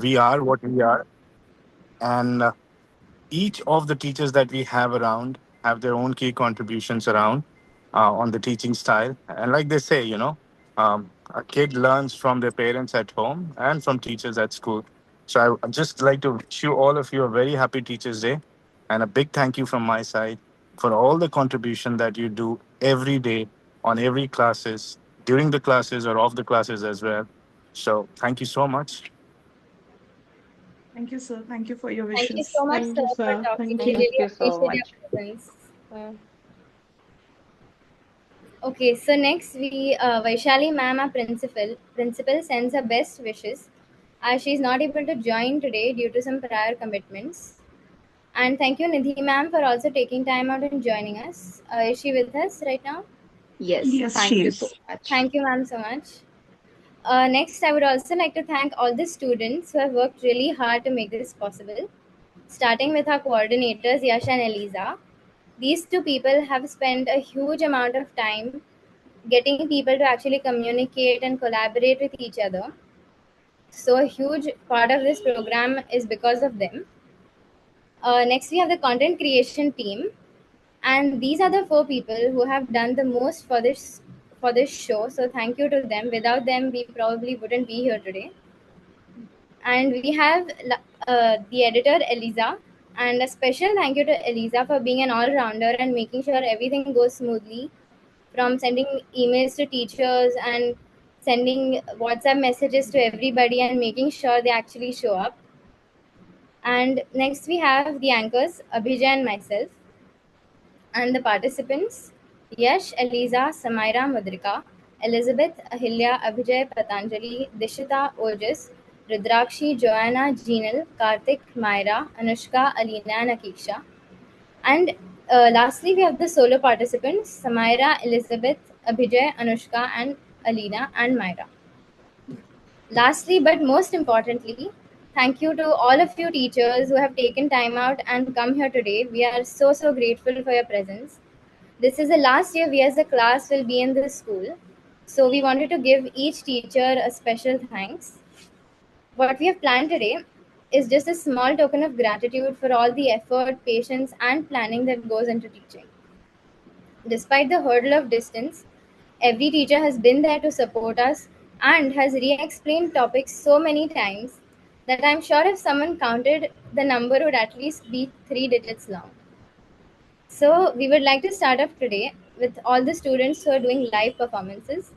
we are what we are. And each of the teachers that we have around have their own key contributions around on the teaching style. And like they say, a kid learns from their parents at home and from teachers at school. So I'd just like to wish you all of you a very happy Teachers Day and a big thank you from my side for all the contribution that you do every day on every classes, during the classes or off the classes as well. So thank you so much. Thank you, sir. Thank you for your Thank you wishes. so much, Thank sir, you, for sir. talking. Thank We you. really Thank you so appreciate your much. presence. Uh, Okay, so next Vaishali ma'am, our principal sends her best wishes as she is not able to join today due to some prior commitments. And thank you, Nidhi ma'am, for also taking time out and joining us. Is she with us right now? yes, Yes, thank she you so is. much. Thank you, ma'am, so much. Next, I would also like to thank all the students who have worked really hard to make this possible, starting with our coordinators, Yasha and Eliza. These two people have spent a huge amount of time getting people to actually communicate and collaborate with each other. So, a huge part of this program is because of them. Next, we have the content creation team, and these are the four people who have done the most for this show. So, thank you to them. Without them, we probably wouldn't be here today. And we have the editor Eliza, and a special thank you to Eliza for being an all-rounder and making sure everything goes smoothly, from sending emails to teachers and sending WhatsApp messages to everybody and making sure they actually show up. And next we have the anchors Abhijay and myself, and the participants Yash, Eliza, Samaira, Mudrika, Elizabeth, Ahilya, Abhijay, Patanjali, Dishita, Ojas, Rudrakshi, Joanna, Jeenal, Karthik, Myra, Anushka, Alina, and Akisha. And lastly, we have the solo participants Samaira, Elizabeth, Abhijay, Anushka, and Alina, and Myra. Lastly, but most importantly, thank you to all of you teachers who have taken time out and come here today. We are so grateful for your presence. This is the last year we as a class will be in this school. So we wanted to give each teacher a special thanks. What we have planned today is just a small token of gratitude for all the effort, patience, and planning that goes into teaching. Despite the hurdle of distance, every teacher has been there to support us and has re explained topics so many times that I'm sure if someone counted, the number would at least be 3 digits long. So, we would like to start off today with all the students who are doing live performances.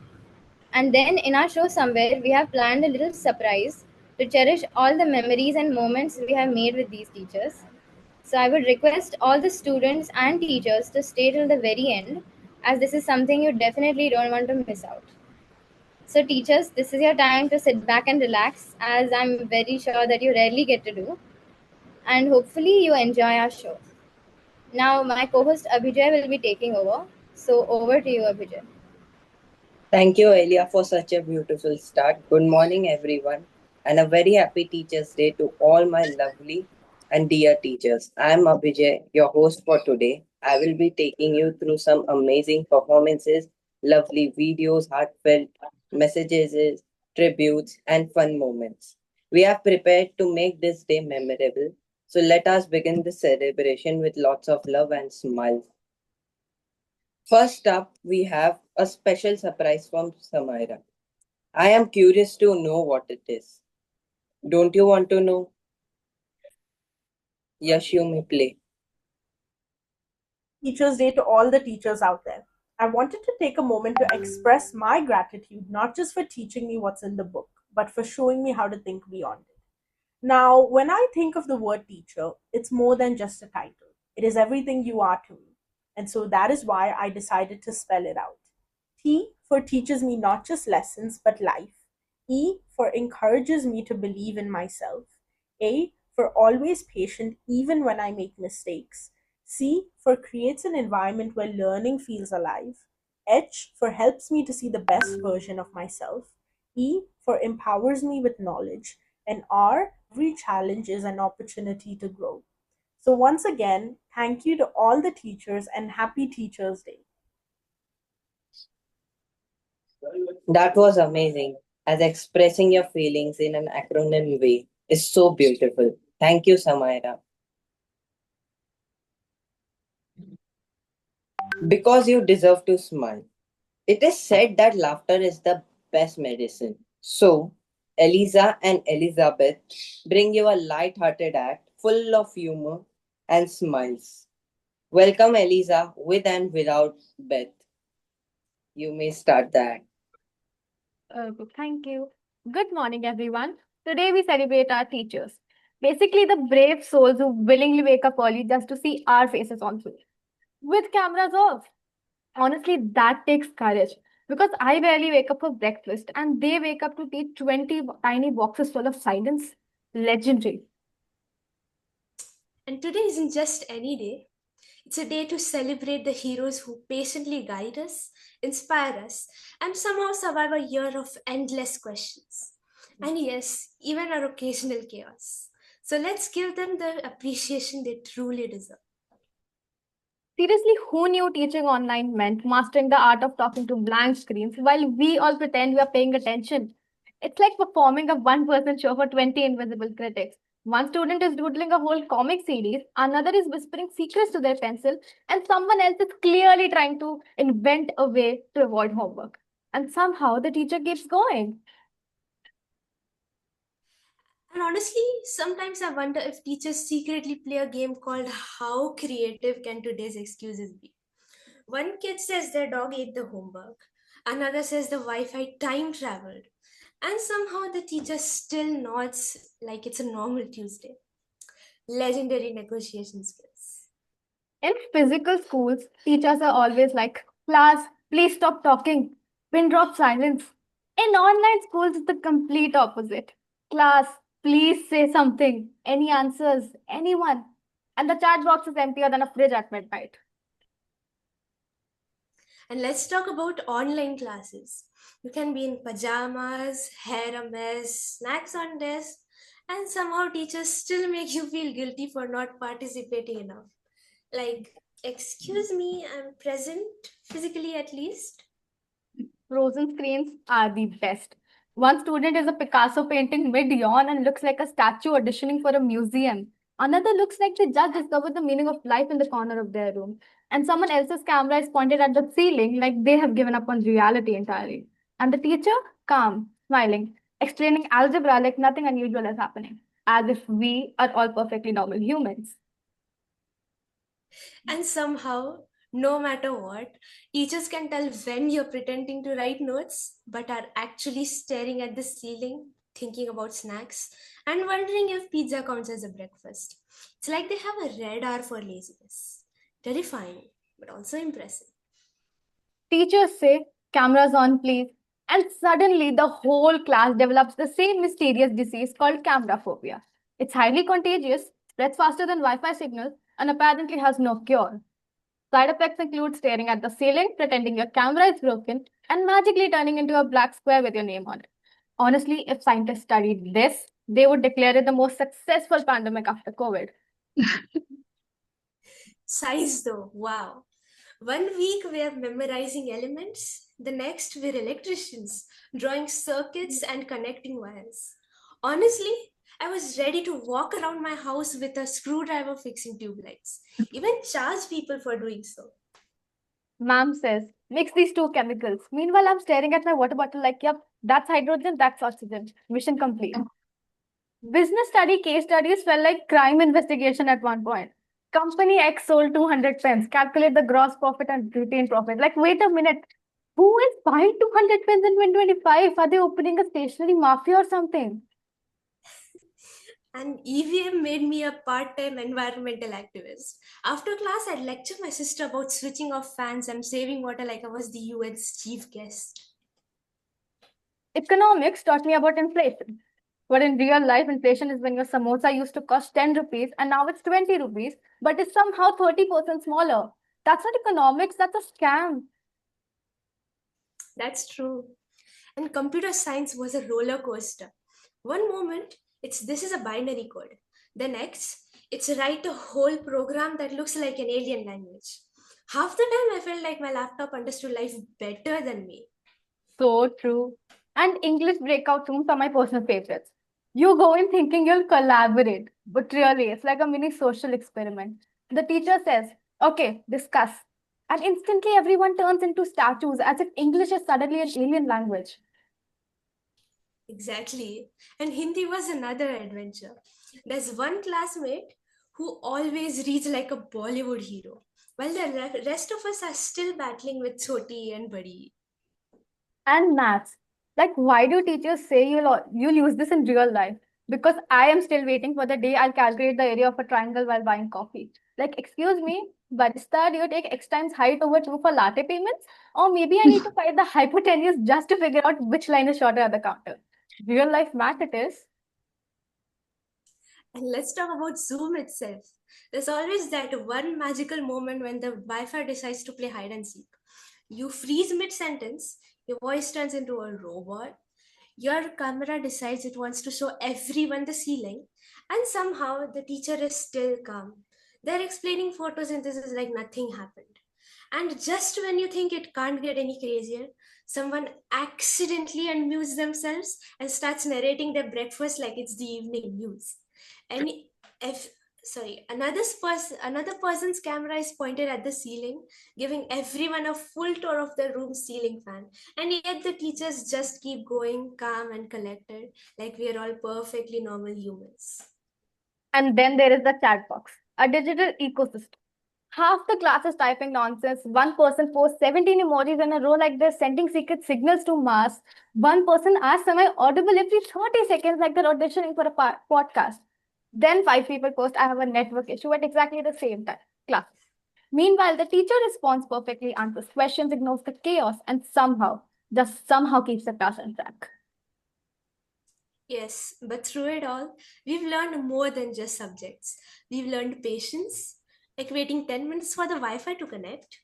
And then in our show, somewhere, we have planned a little surprise to cherish all the memories and moments we have made with these teachers. So I would request all the students and teachers to stay till the very end, as this is something you definitely don't want to miss out. So, teachers, this is your time to sit back and relax, as I'm very sure that you rarely get to do, and hopefully you enjoy our show. Now, my co host Abhijay will be taking over. So, over to you, Abhijay. Thank you, Elia, for such a beautiful start. Good morning, everyone, and a very happy Teachers' Day to all my lovely and dear teachers. I am Abhijay, your host for today. I will be taking you through some amazing performances, lovely videos, heartfelt messages, tributes, and fun moments. We have prepared to make this day memorable. So let us begin the celebration with lots of love and smiles. First up, we have a special surprise from Samaira. I am curious to know what it is. Don't you want to know? Yes, you may play. Happy Teachers' Day to all the teachers out there. I wanted to take a moment to express my gratitude not just for teaching me what's in the book, but for showing me how to think beyond it. Now, when I think of the word teacher, it's more than just a title. It is everything you are to me. And so that is why I decided to spell it out. T for teaches me not just lessons, but life. E for encourages me to believe in myself. A for always patient even when I make mistakes. C for creates an environment where learning feels alive. H for helps me to see the best version of myself. E for empowers me with knowledge. And R, every challenge is an opportunity to grow. So, once again, thank you to all the teachers and happy Teachers' Day. That was amazing, as expressing your feelings in an acronym way. is so beautiful. Thank you, Samaira. Because you deserve to smile. It is said that laughter is the best medicine. So, Eliza and Elizabeth bring you a light-hearted act full of humor and smiles. Welcome, Eliza, with and without Beth. You may start the act. Thank you. Good morning, everyone. Today we celebrate our teachers. Basically, the brave souls who willingly wake up early just to see our faces on screen with cameras off. Honestly, that takes courage because I barely wake up for breakfast and they wake up to eat 20 tiny boxes full of silence. Legendary. And today isn't just any day. It's a day to celebrate the heroes who patiently guide us, inspire us, and somehow survive a year of endless questions. And yes, even our occasional chaos. So let's give them the appreciation they truly deserve. Seriously, who knew teaching online meant mastering the art of talking to blank screens while we all pretend we are paying attention? It's like performing a one-person show for 20 invisible critics. One student is doodling a whole comic series, another is whispering secrets to their pencil, and someone else is clearly trying to invent a way to avoid homework. And somehow the teacher keeps going. And honestly, sometimes I wonder if teachers secretly play a game called How Creative Can Today's Excuses Be? One kid says their dog ate the homework, another says the Wi Fi time traveled, and somehow the teacher still nods like it's a normal Tuesday. Legendary negotiation skills. In physical schools, teachers are always like, class, please stop talking. Pin drop silence. In online schools, it's the complete opposite. Class, please say something. Any answers? Anyone? And the chat box is emptier than a fridge at midnight. And let's talk about online classes. You can be in pajamas, hair a mess, snacks on desk, and somehow teachers still make you feel guilty for not participating enough. Like, excuse me, I'm present, physically at least. Frozen screens are the best. One student is a Picasso painting mid yawn and looks like a statue auditioning for a museum. Another looks like they just discovered the meaning of life in the corner of their room. And someone else's camera is pointed at the ceiling like they have given up on reality entirely. And the teacher, calm, smiling, explaining algebra like nothing unusual is happening, as if we are all perfectly normal humans. And somehow, no matter what, teachers can tell when you're pretending to write notes but are actually staring at the ceiling, thinking about snacks, and wondering if pizza counts as a breakfast. It's like they have a radar for laziness. Terrifying, but also impressive. Teachers say, cameras on, please. And suddenly, the whole class develops the same mysterious disease called camera phobia. It's highly contagious, spreads faster than Wi Fi signals, and apparently has no cure. Side effects include staring at the ceiling, pretending your camera is broken, and magically turning into a black square with your name on it. Honestly, if scientists studied this, they would declare it the most successful pandemic after COVID. Size though, wow. One week we're memorizing elements, the next we're electricians, drawing circuits and connecting wires. Honestly, I was ready to walk around my house with a screwdriver fixing tube lights, even charge people for doing so. Ma'am says, mix these two chemicals. Meanwhile, I'm staring at my water bottle like, yep, that's hydrogen, that's oxygen. Mission complete. Business study case studies felt like crime investigation at one point. Company X sold 200 pens. Calculate the gross profit and retained profit. Like, wait a minute. Who is buying 200 pens in 2025? Are they opening a stationery mafia or something? And EVM made me a part time environmental activist. After class, I'd lecture my sister about switching off fans and saving water like I was the UN's chief guest. Economics taught me about inflation. But in real life, inflation is when your samosa used to cost 10 rupees and now it's 20 rupees, but it's somehow 30% smaller. That's not economics, that's a scam. That's true. And computer science was a roller coaster. One moment, it's this is a binary code. The next, it's write a whole program that looks like an alien language. Half the time, I felt like my laptop understood life better than me. So true. And English breakout rooms are my personal favorites. You go in thinking you'll collaborate, but really, it's like a mini social experiment. The teacher says, okay, discuss. And instantly, everyone turns into statues as if English is suddenly an alien language. Exactly. And Hindi was another adventure. There's one classmate who always reads like a Bollywood hero, while the rest of us are still battling with Choti and Badi. And maths. Like, why do teachers say you'll use this in real life? Because I am still waiting for the day I'll calculate the area of a triangle while buying coffee. Like, excuse me, barista, do you take X times height over 2 for latte payments? Or maybe I need to find the hypotenuse just to figure out which line is shorter at the counter. Real life math it is. And let's talk about Zoom itself. There's always that one magical moment when the Wi Fi decides to play hide and seek. You freeze mid sentence, your voice turns into a robot, your camera decides it wants to show everyone the ceiling, and somehow the teacher is still calm. They're explaining photosynthesis like nothing happened. And just when you think it can't get any crazier, someone accidentally unmutes themselves and starts narrating their breakfast like it's the evening news. And if another person's camera is pointed at the ceiling, giving everyone a full tour of the room's ceiling fan. And yet the teachers just keep going calm and collected, like we are all perfectly normal humans. And then there is the chat box, a digital ecosystem. Half the class is typing nonsense. One person posts 17 emojis in a row like they're sending secret signals to Mars. One person asks, am I audible every 30 seconds like they're auditioning for a podcast? Then 5 people post, I have a network issue at exactly the same time. Class. Meanwhile, the teacher responds perfectly, answers questions, ignores the chaos, and just somehow keeps the class on track. Yes, but through it all, we've learned more than just subjects. We've learned patience, like waiting 10 minutes for the Wi Fi to connect,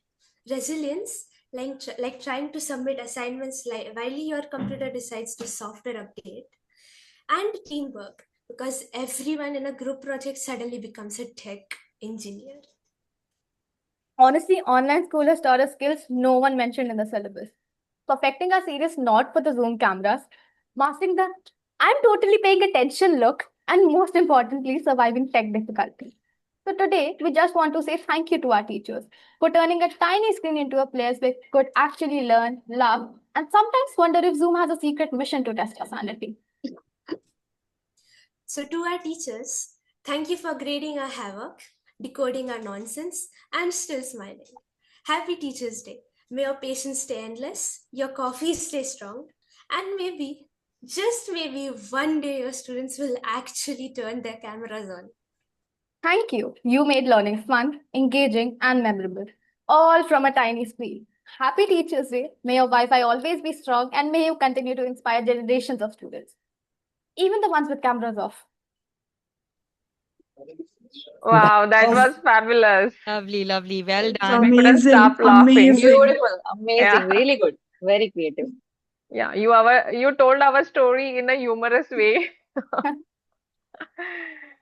resilience, like trying to submit assignments while your computer decides to software update, and teamwork, because everyone in a group project suddenly becomes a tech engineer. Honestly, online school has taught us skills no one mentioned in the syllabus. Perfecting our series not for the Zoom cameras, mastering the I'm totally paying attention look, and most importantly, surviving tech difficulty. So today, we just want to say thank you to our teachers for turning a tiny screen into a place we could actually learn, love, and sometimes wonder if Zoom has a secret mission to test our sanity. So, to our teachers, thank you for grading our havoc, decoding our nonsense, and still smiling. Happy Teachers' Day. May your patience stay endless, your coffee stay strong, and maybe, just maybe, one day your students will actually turn their cameras on. Thank you. You made learning fun, engaging, and memorable, all from a tiny screen. Happy Teachers' Day. May your Wi Fi always be strong and may you continue to inspire generations of students, even the ones with cameras off. Wow, that was fabulous. Lovely, lovely. Well It's done. I couldn't stop laughing. amazing. Beautiful, amazing, Yeah. really good, very creative. Yeah, you told our story in a humorous way.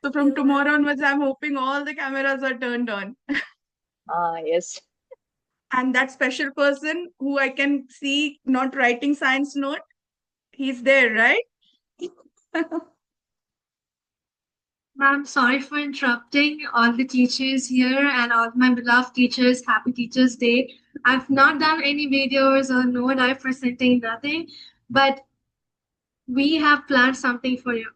So from tomorrow onwards, I'm hoping all the cameras are turned on. Yes. And that special person who I can see not writing science note, he's there, right? Ma'am, sorry for interrupting all the teachers here and all my beloved teachers. Happy Teachers' Day. I've not done any videos or no live presenting, nothing, but we have planned something for you.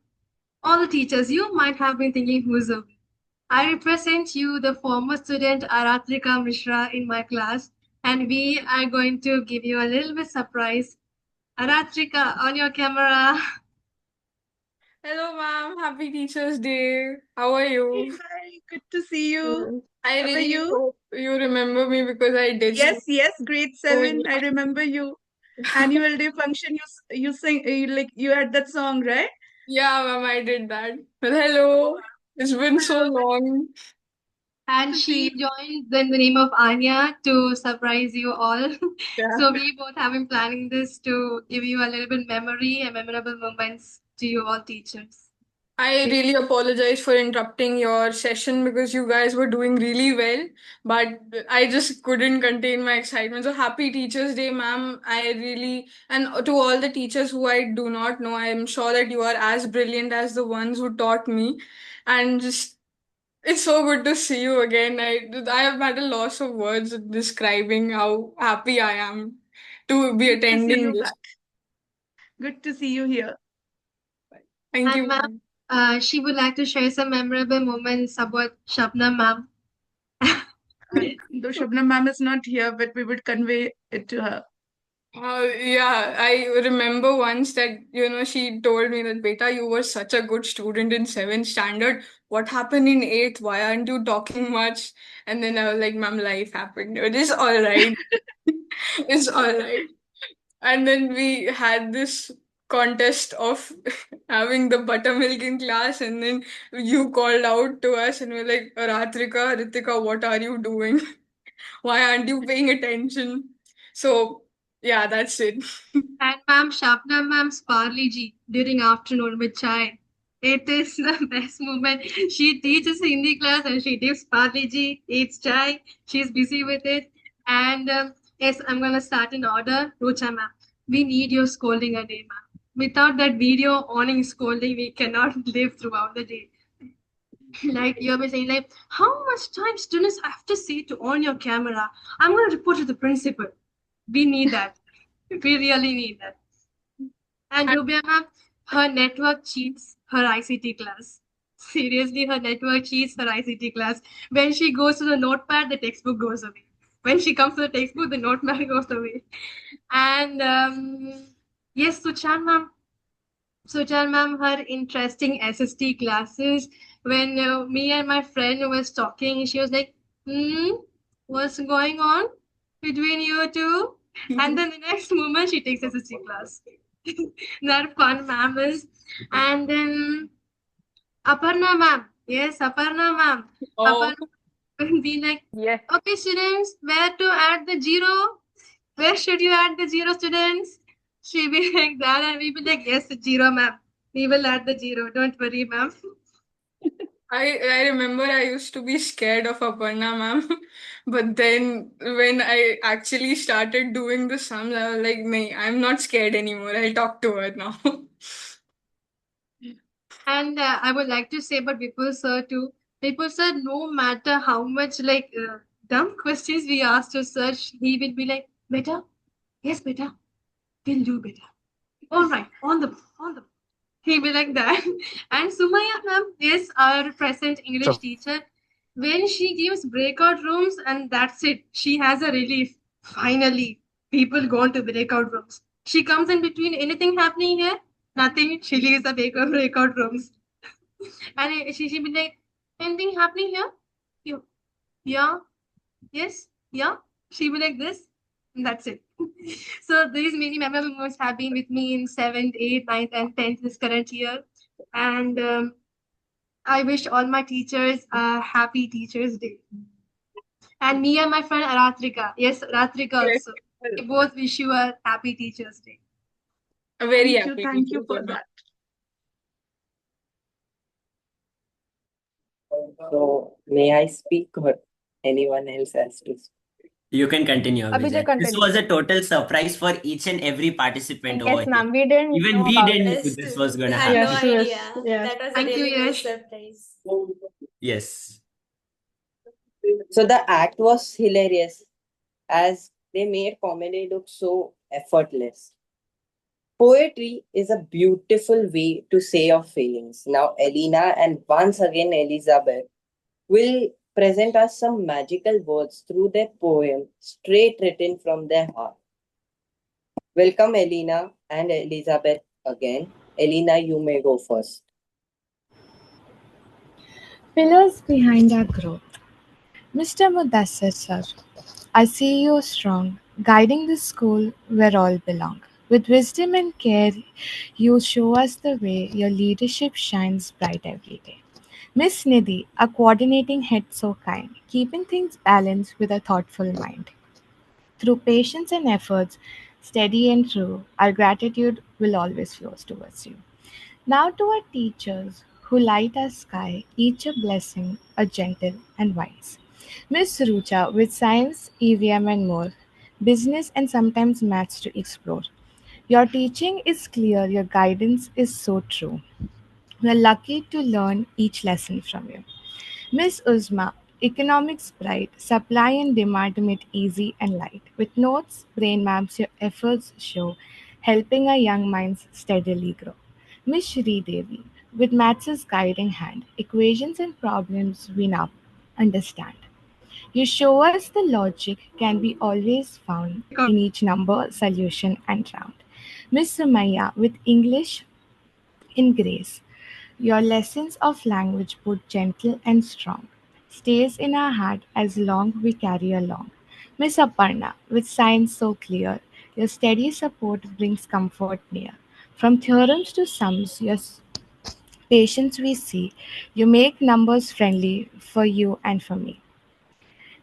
All the teachers, you might have been thinking, who's up? I represent you, the former student Aratrika Mishra in my class, and we are going to give you a little bit surprise. Aratrika, on your camera. Hello, ma'am. Happy Teachers' Day. How are you? Hi, good to see you. I How are really you? hope you remember me because I did Yes, yes, grade Oh, 7. yeah. I remember you. Annual day function, you sing, like you had that song, right? Yeah, ma'am, I did that. Well, hello. It's been so long. And she joined in the name of Anya to surprise you all. Yeah. So we both have been planning this to give you a little bit memory and memorable moments to you all teachers. I really apologize for interrupting your session because you guys were doing really well, but I just couldn't contain my excitement. So happy Teachers' Day, ma'am. I really, and to all the teachers who I do not know, I am sure that you are as brilliant as the ones who taught me. And just, it's so good to see you again. I have had a loss of words describing how happy I am to be Good to see attending you this. back. Good to see you here. Thank you, And ma'am, ma'am. she would like to share some memorable moments about Shabnam ma'am. Though Shabnam ma'am is not here, but we would convey it to her. Yeah, I remember once that, she told me that, Beta, you were such a good student in seventh standard. What happened in eighth? Why aren't you talking much? And then I was like, Ma'am, life happened. It is all right. It's all right. And then we had this contest of having the buttermilk in class, and then you called out to us and we're like, Ratrika, Ritika, what are you doing? Why aren't you paying attention? So, yeah, that's it. And ma'am, Shabnam ma'am's Parli ji during afternoon with chai. It is the best moment. She teaches Hindi class and she gives Parli ji, eats chai. She's busy with it. And yes, I'm gonna start an order. Rucha ma'am, we need your scolding a day, ma'am. Without that video awning scolding, we cannot live throughout the day. Like you'll be saying, like, how much time students have to see to on your camera? I'm gonna report to the principal. We need that. We really need that. And Rubia ma'am, her network cheats her ICT class. Seriously, her network cheats her ICT class. When she goes to the notepad, the textbook goes away. When she comes to the textbook, the notepad goes away. And yes, Suchan ma'am, her interesting SST classes. When me and my friend was talking, she was like, what's going on between you two? And then the next moment, she takes SST class. That fun ma'am is. And then Aparna ma'am. Yes, Aparna ma'am. Oh, Aparna will be like, Yes. okay, students, where to add the zero? Where should you add the zero, students? She'll be like that, and we'll be like, yes, zero, ma'am. We will add the zero. Don't worry, ma'am. I remember I used to be scared of Aparna ma'am, but then when I actually started doing the sums, I was like, "Nahi, I'm not scared anymore. I'll talk to her now." And I would like to say about Vipul sir too. Vipul sir, no matter how much like dumb questions we ask to sir, he will be like, beta, yes, beta, we'll do beta. All right, on the ball, on the ball. He'll be like that. And Sumaya ma'am is our present English So, teacher. When she gives breakout rooms, and that's it, she has a relief. Finally, people go into breakout rooms. She comes in between anything happening here, nothing. She leaves the breakout rooms. And she'll be like, anything happening here? You, yeah, yes, yeah. She'll be like this, and that's it. So these many memorable moments have been with me in 7th, 8th, 9th, and 10th this current year. And I wish all my teachers a happy Teachers' Day. And me and my friend Ratrika, yes, Ratrika Yes. also. We both wish you a happy Teachers' Day. A very Thank you, happy thank you teacher for for that. So, may I speak or anyone else has to speak? You can continue, Abhijay, Abhijay. This continue. was a total surprise for each and every participant over Yes, here. ma'am. We didn't Even know we about didn't it. know this was We going to had no happen. Yes. idea. Yes. That was a Thank you, really nice Yash. surprise. Yes. So the act was hilarious as they made comedy look so effortless. Poetry is a beautiful way to say your feelings. Now, Elena and once again Elizabeth will present us some magical words through their poem, straight written from their heart. Welcome, Elena and Elizabeth again. Elena, you may go first. Pillars behind our growth. Mr. Mudassir sir, I see you strong, guiding the school where all belong. With wisdom and care, you show us the way. Your leadership shines bright every day. Miss Nidhi, a coordinating head so kind, keeping things balanced with a thoughtful mind. Through patience and efforts, steady and true, our gratitude will always flow towards you. Now to our teachers who light our sky, each a blessing, a gentle and wise. Miss Rucha with science, EVM and more, business and sometimes maths to explore. Your teaching is clear, your guidance is so true. We are lucky to learn each lesson from you. Miss Uzma, economics bright, supply and demand made easy and light. With notes, brain maps, your efforts show, helping our young minds steadily grow. Miss Shri Devi, with maths' guiding hand, equations and problems we now understand. You show us the logic can be always found in each number, solution, and round. Miss Sumaya, with English in grace, your lessons of language, both gentle and strong, stays in our heart as long we carry along. Miss Aparna, with science so clear, your steady support brings comfort near. From theorems to sums, your patience we see. You make numbers friendly for you and for me.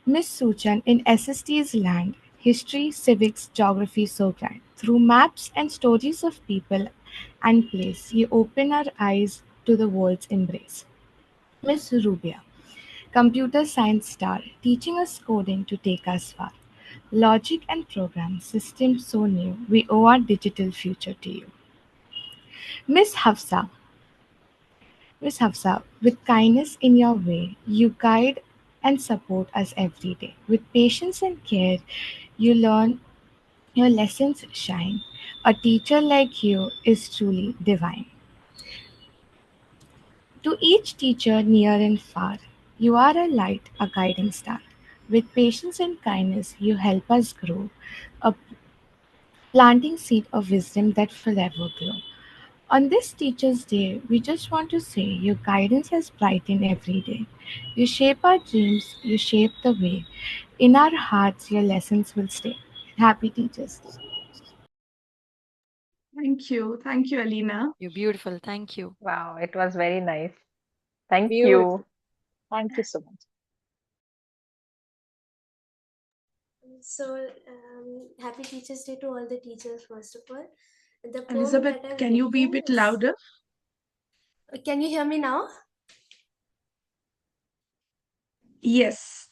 Miss Suchan, in SST's land, history, civics, geography so grand. Through maps and stories of people and place, you open our eyes to the world's embrace. Miss Rubia, computer science star, teaching us coding to take us far. Logic and program, systems so new, we owe our digital future to you. Miss Hafsa, Miss Hafsa, with kindness in your way, you guide and support us every day. With patience and care, you learn, your lessons shine. A teacher like you is truly divine. To each teacher near and far, you are a light, a guiding star. With patience and kindness, you help us grow, a planting seed of wisdom that forever grow. On this Teacher's Day, we just want to say your guidance has brightened every day. You shape our dreams, you shape the way. In our hearts, your lessons will stay. Happy Teacher's Day. Thank you. Thank you, Alina. You're beautiful. Thank you. Wow, it was very nice. Thank Beautiful. you. Thank you so much. So, happy Teachers' Day to all the teachers, first of all. The poem Elizabeth, that I've can you be a written bit is- louder? Can you hear me now? Yes.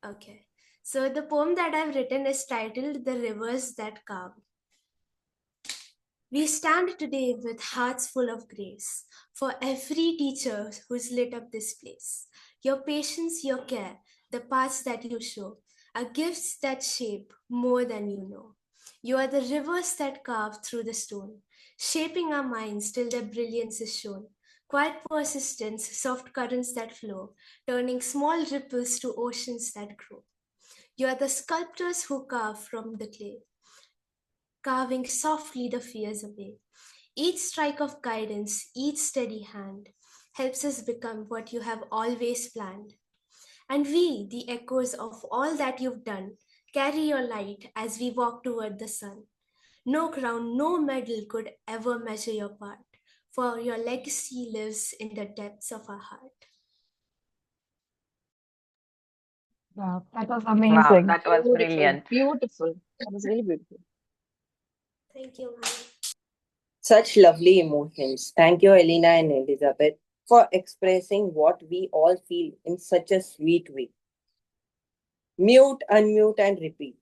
Okay. So, the poem that I've written is titled The Rivers That Carve. We stand today with hearts full of grace for every teacher who's lit up this place. Your patience, your care, the paths that you show are gifts that shape more than you know. You are the rivers that carve through the stone, shaping our minds till their brilliance is shown. Quiet persistence, soft currents that flow, turning small ripples to oceans that grow. You are the sculptors who carve from the clay, carving softly the fears away. Each strike of guidance, each steady hand, helps us become what you have always planned. And we, the echoes of all that you've done, carry your light as we walk toward the sun. No crown, no medal could ever measure your part, for your legacy lives in the depths of our heart. Wow, that was Wow, amazing. that was Beautiful. brilliant. Beautiful. That was really beautiful. Thank you, ma'am. Such lovely emotions. Thank you, Elena and Elizabeth, for expressing what we all feel in such a sweet way. Mute, unmute, and repeat.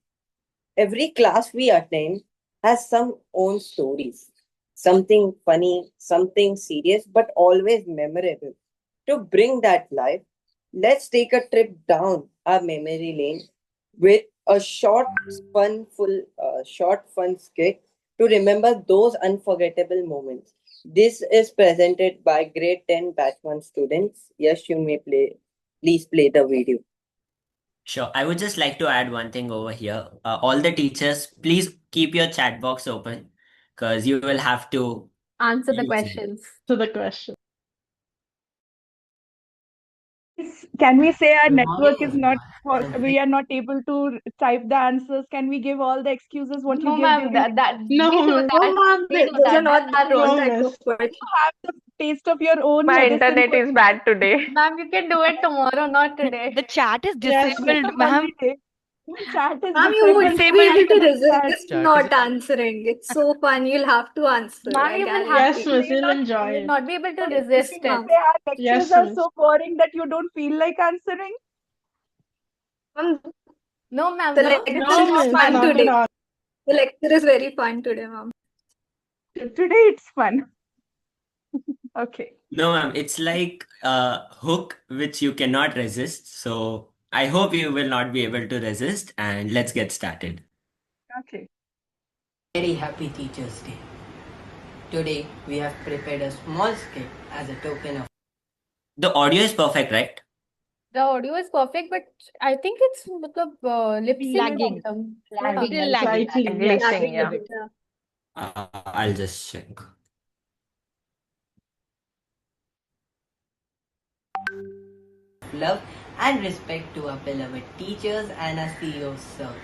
Every class we attend has some own stories. Something funny, something serious, but always memorable. To bring that life, let's take a trip down our memory lane with a short fun skit to remember those unforgettable moments. This is presented by grade 10 batch 1 students. Yes, you may please play the video. Sure. I would just like to add one thing over here. All the teachers, please keep your chat box open because you will have to Answer the use it. questions. To the question. Can we say our Good network is morning, not, everyone. we are not able to type the answers? Can we give all the excuses what you No, give ma'am, during No, we do miss. that. ma'am, We do those are that. not That's our those role. No, type miss. of questions. you have the taste of your own My medicine internet for is bad today. Ma'am, you can do it tomorrow, not today. The chat is yes, disabled, the ma'am. holiday. Chat is Ma'am, you would different. be able to Chat. resist Chat not is- answering. It's so fun. You'll have to answer. Ma'am, I you will have guarantee. Yes, miss, you'll You enjoy will it. not be able to But resist if it. say our lectures Yes, are miss. so boring that you don't feel like answering. Ma'am, no, ma'am. The The lecture lecture No, is miss, fun not at today. all. The lecture is very fun today, ma'am. Today it's fun. Okay. No, ma'am, it's like a hook which you cannot resist. So I hope you will not be able to resist, and let's get started. Okay. Very happy Teachers' Day. Today we have prepared a small skit as a token of. The audio is perfect, right? The audio is perfect, but I think it's lip sync Lagging. problem. Lagging. Still Lagging. slightly, Lagging. yes. Glitching, yeah. I'll just check. Love and respect to our beloved teachers and our CEOs serve.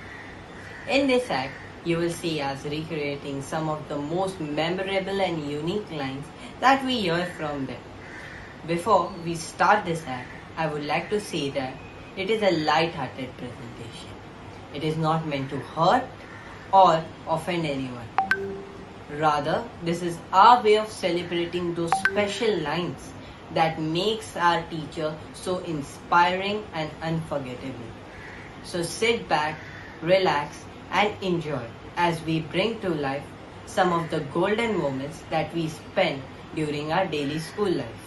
In this act, you will see us recreating some of the most memorable and unique lines that we hear from them. Before we start this act, I would like to say that it is a light-hearted presentation. It is not meant to hurt or offend anyone. Rather, this is our way of celebrating those special lines that makes our teacher so inspiring and unforgettable. So sit back, relax, and enjoy as we bring to life some of the golden moments that we spend during our daily school life.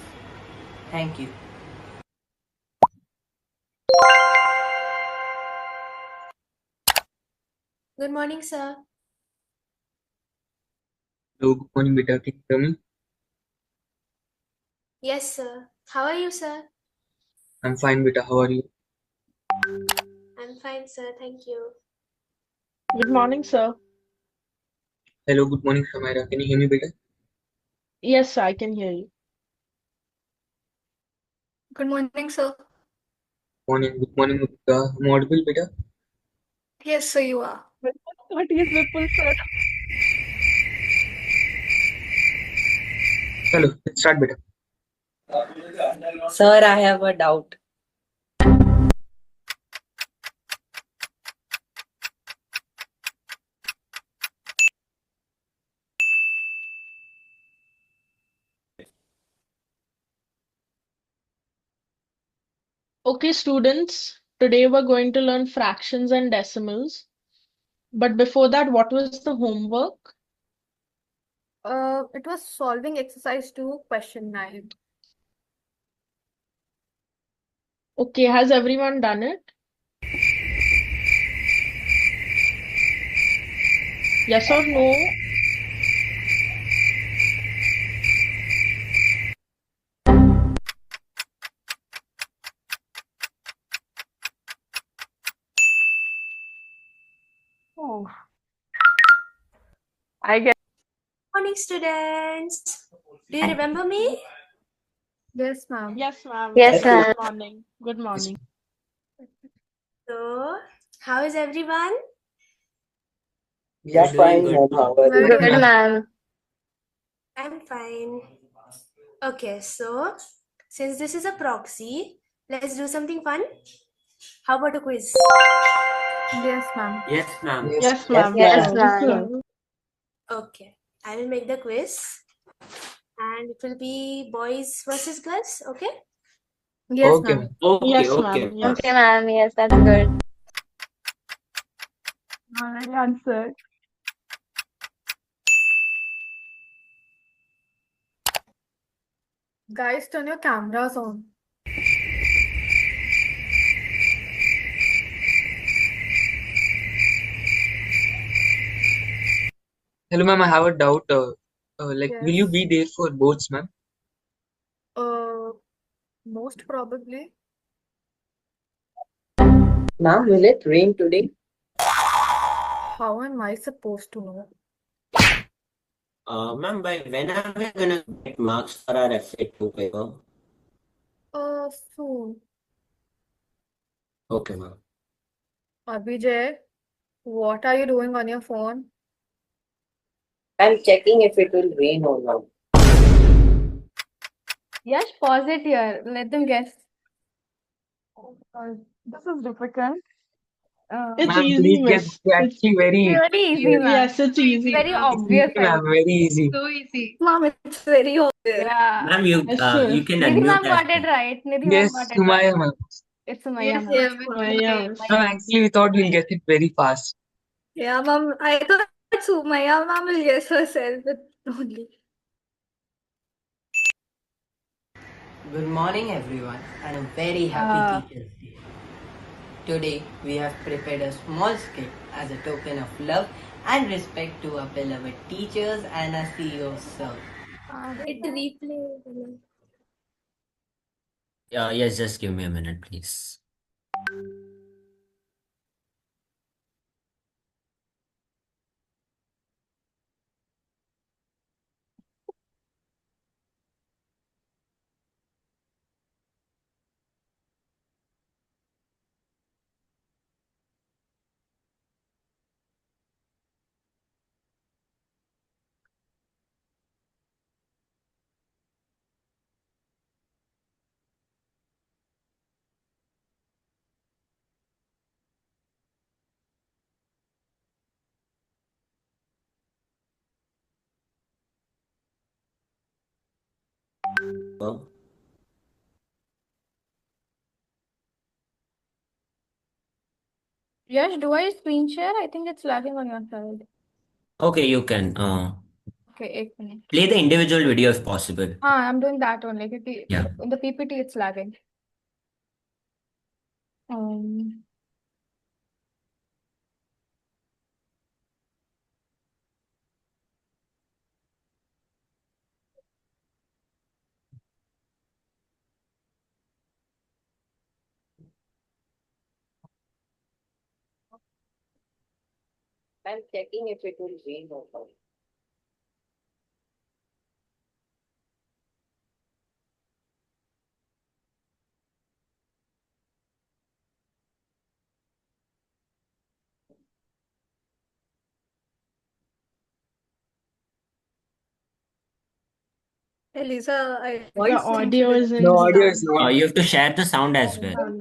Thank you. Good morning, sir. Hello, good morning, beta. Can you hear me? Yes, sir. How are you, sir? I'm fine, beta. How are you? I'm fine, sir. Thank you. Good morning, sir. Hello, good morning, Samira. Can you hear me, beta? Yes, sir, I can hear you. Good morning, sir. Morning, good morning, Mukta. I'm audible, beta? Yes, sir, you are. What is Vipul, sir? Hello, let's start, beta. Sir, I have a doubt. Okay, students, today we're going to learn fractions and decimals. But before that, what was the homework? It was solving exercise 2, question 9. Okay, has everyone done it? Yes or no? Oh. I get. Morning, students. Do you remember me? Yes, ma'am. Yes, ma'am. Yes, ma'am. Good morning. Good morning. So, how is everyone? We are fine, ma'am. How are you? Good, ma'am. I'm fine. Okay, so since this is a proxy, let's do something fun. How about a quiz? Yes, ma'am. Yes, ma'am. Yes, ma'am. Yes, Yes, ma'am. Okay, I will make the quiz and it will be boys versus girls, okay? Yes, Okay, ma'am. ma'am. Okay, Yes, okay. ma'am. Yes. Okay, ma'am. Yes, that's good. Already answered. Guys, turn your cameras on. Hello, ma'am. I have a doubt. Will you Yes. be there for boards, ma'am? Most probably. Ma'am, will it rain today? How am I supposed to know? Ma'am, by when are we gonna get marks for our FA2 paper? Soon. Okay, ma'am. Abhijay, what are you doing on your phone? I'm checking if it will rain or not. Yes, pause it here. Let them guess. This is difficult. It's Ma'am, easy, please get miss. It's actually very Very easy, yes, ma'am. yes, it's easy. Very ma'am. it's easy, obvious, I ma'am. would Very easy. So easy. Mom, it's very obvious. Yeah. Ma'am, Yes, sir. you can Nidhi unmute ma'am got as it well. right. Nidhi ma'am Yes, got it right. Sumaya, ma'am. It's Sumaya Yes, ma'am. ma'am. It's Maya. Ma'am, actually, we thought we'll get it very fast. Yeah, mom. I thought Sumaya mom will guess herself with only. Good morning, everyone, and a very happy Teachers' Day. Today, we have prepared a small skit as a token of love and respect to our beloved teachers and our CEO, sir. It replay. Yes, just give me a minute, please. Oh, Yash, do I screen share? I think it's lagging on your side. okay, you can Okay, एक minute. play the individual video if possible. I'm doing that only. क्योंकि Yeah. in the PPT it's lagging. Um, I'm checking if it will rain or not. Elisa, I The think audio is The in audio is sound. not. You have to share the sound as well.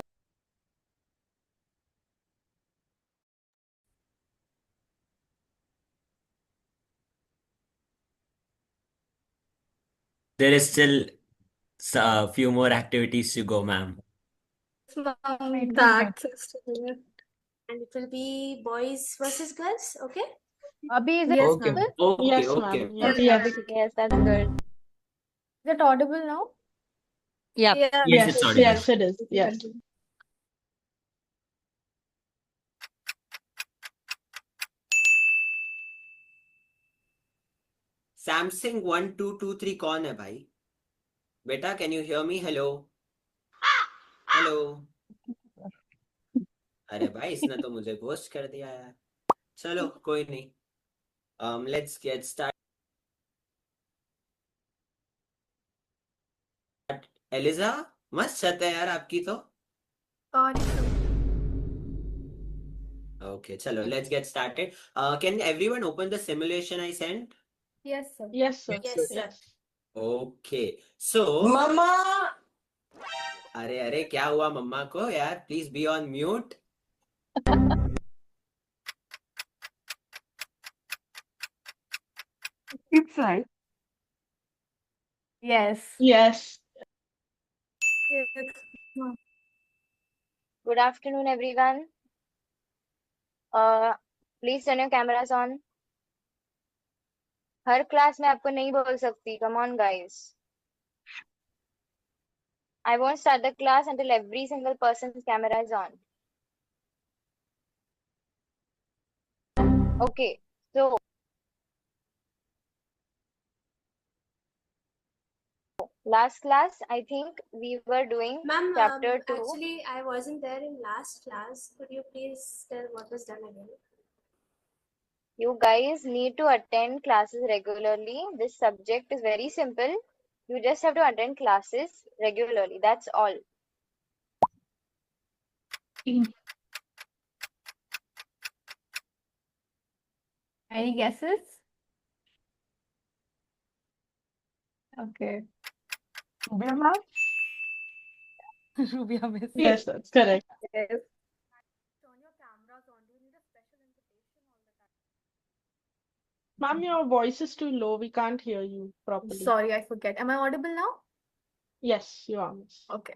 There is still a few more activities to go, ma'am. mom, the access to it. And it will be boys versus girls, okay? Abhi, is it Yes, Okay. ma'am. Okay, Yes, okay. ma'am. Yes. Yes, that's good. Is it audible now? Yeah. Yes, it's Yes, audible. yes, it is. Yes. Samsung 1223 कौन है भाई? बेटा, can you hear me? Hello. Hello. अरे भाई, इसने तो मुझे ghost कर दिया यार. चलो, कोई नहीं. Let's get started. Eliza, मस्त छत है यार आपकी तो. Okay, chalo, let's get started. Can everyone open the simulation I sent? Yes, sir. Yes, sir. Yes. Yes. Okay, so Mama! अरे क्या हुआ मम्मा को यार? Please be on mute. It's right. Yes. Yes. Good afternoon, everyone. Please turn your cameras on. Her class में आपको नहीं बोल सकती. Come on, guys. I won't start the class until every single person's camera is on. Okay, so last class, I think we were doing Ma'am, chapter 2. actually, I wasn't there in last class. Could you please tell what was done again? You guys need to attend classes regularly. This subject is very simple. You just have to attend classes regularly. That's all. Any guesses? Okay. Rubia ma'am? Rubia miss. Yes, that's correct. Yes. Turn your cameras Ma'am, your voice is too low. We can't hear you properly. Sorry, I forget. Am I audible now? Yes, you are, miss. Okay.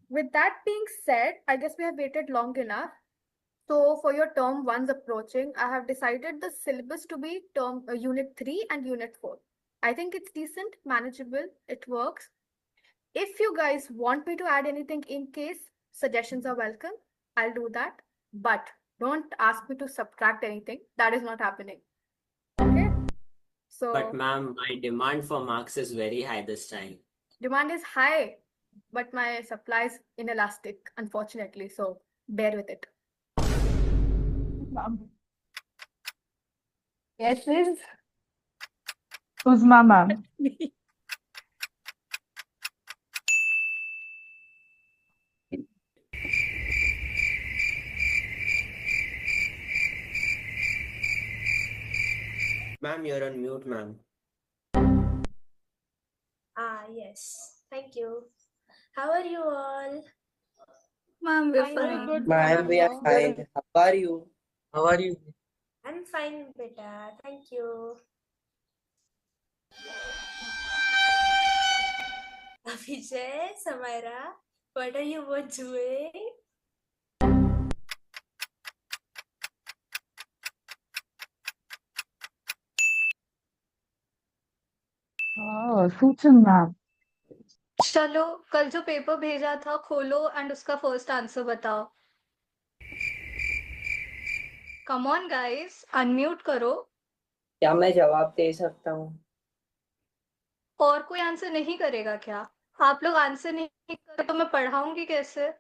With that being said, I guess we have waited long enough. So for your term one's approaching, I have decided the syllabus to be term unit 3 and unit 4. I think it's decent, manageable, it works. If you guys want me to add anything in case, suggestions are welcome. I'll do that. But don't ask me to subtract anything. That is not happening. Okay? So But ma'am, my demand for marks is very high this time. demand is high, but my supply is inelastic, unfortunately. So bear with it. Yes, is Uzma ma'am. Ma'am, you're on mute, ma'am. Yes. Thank you. How are you all? Ma'am, we're Fine, Very ma'am. good, Ma'am, we are ma'am. fine. How are you? How are you? I'm fine, beta. Thank you. Vijay, Samira, what are you both doing? Oh, Suchan ma'am. चलो कल जो paper भेजा था खोलो and उसका first answer बताओ. Come on guys, unmute करो. क्या मैं जवाब दे सकता हूँ? और कोई आंसर नहीं करेगा क्या? आप लोग आंसर नहीं करो तो मैं पढ़ाऊंगी कैसे?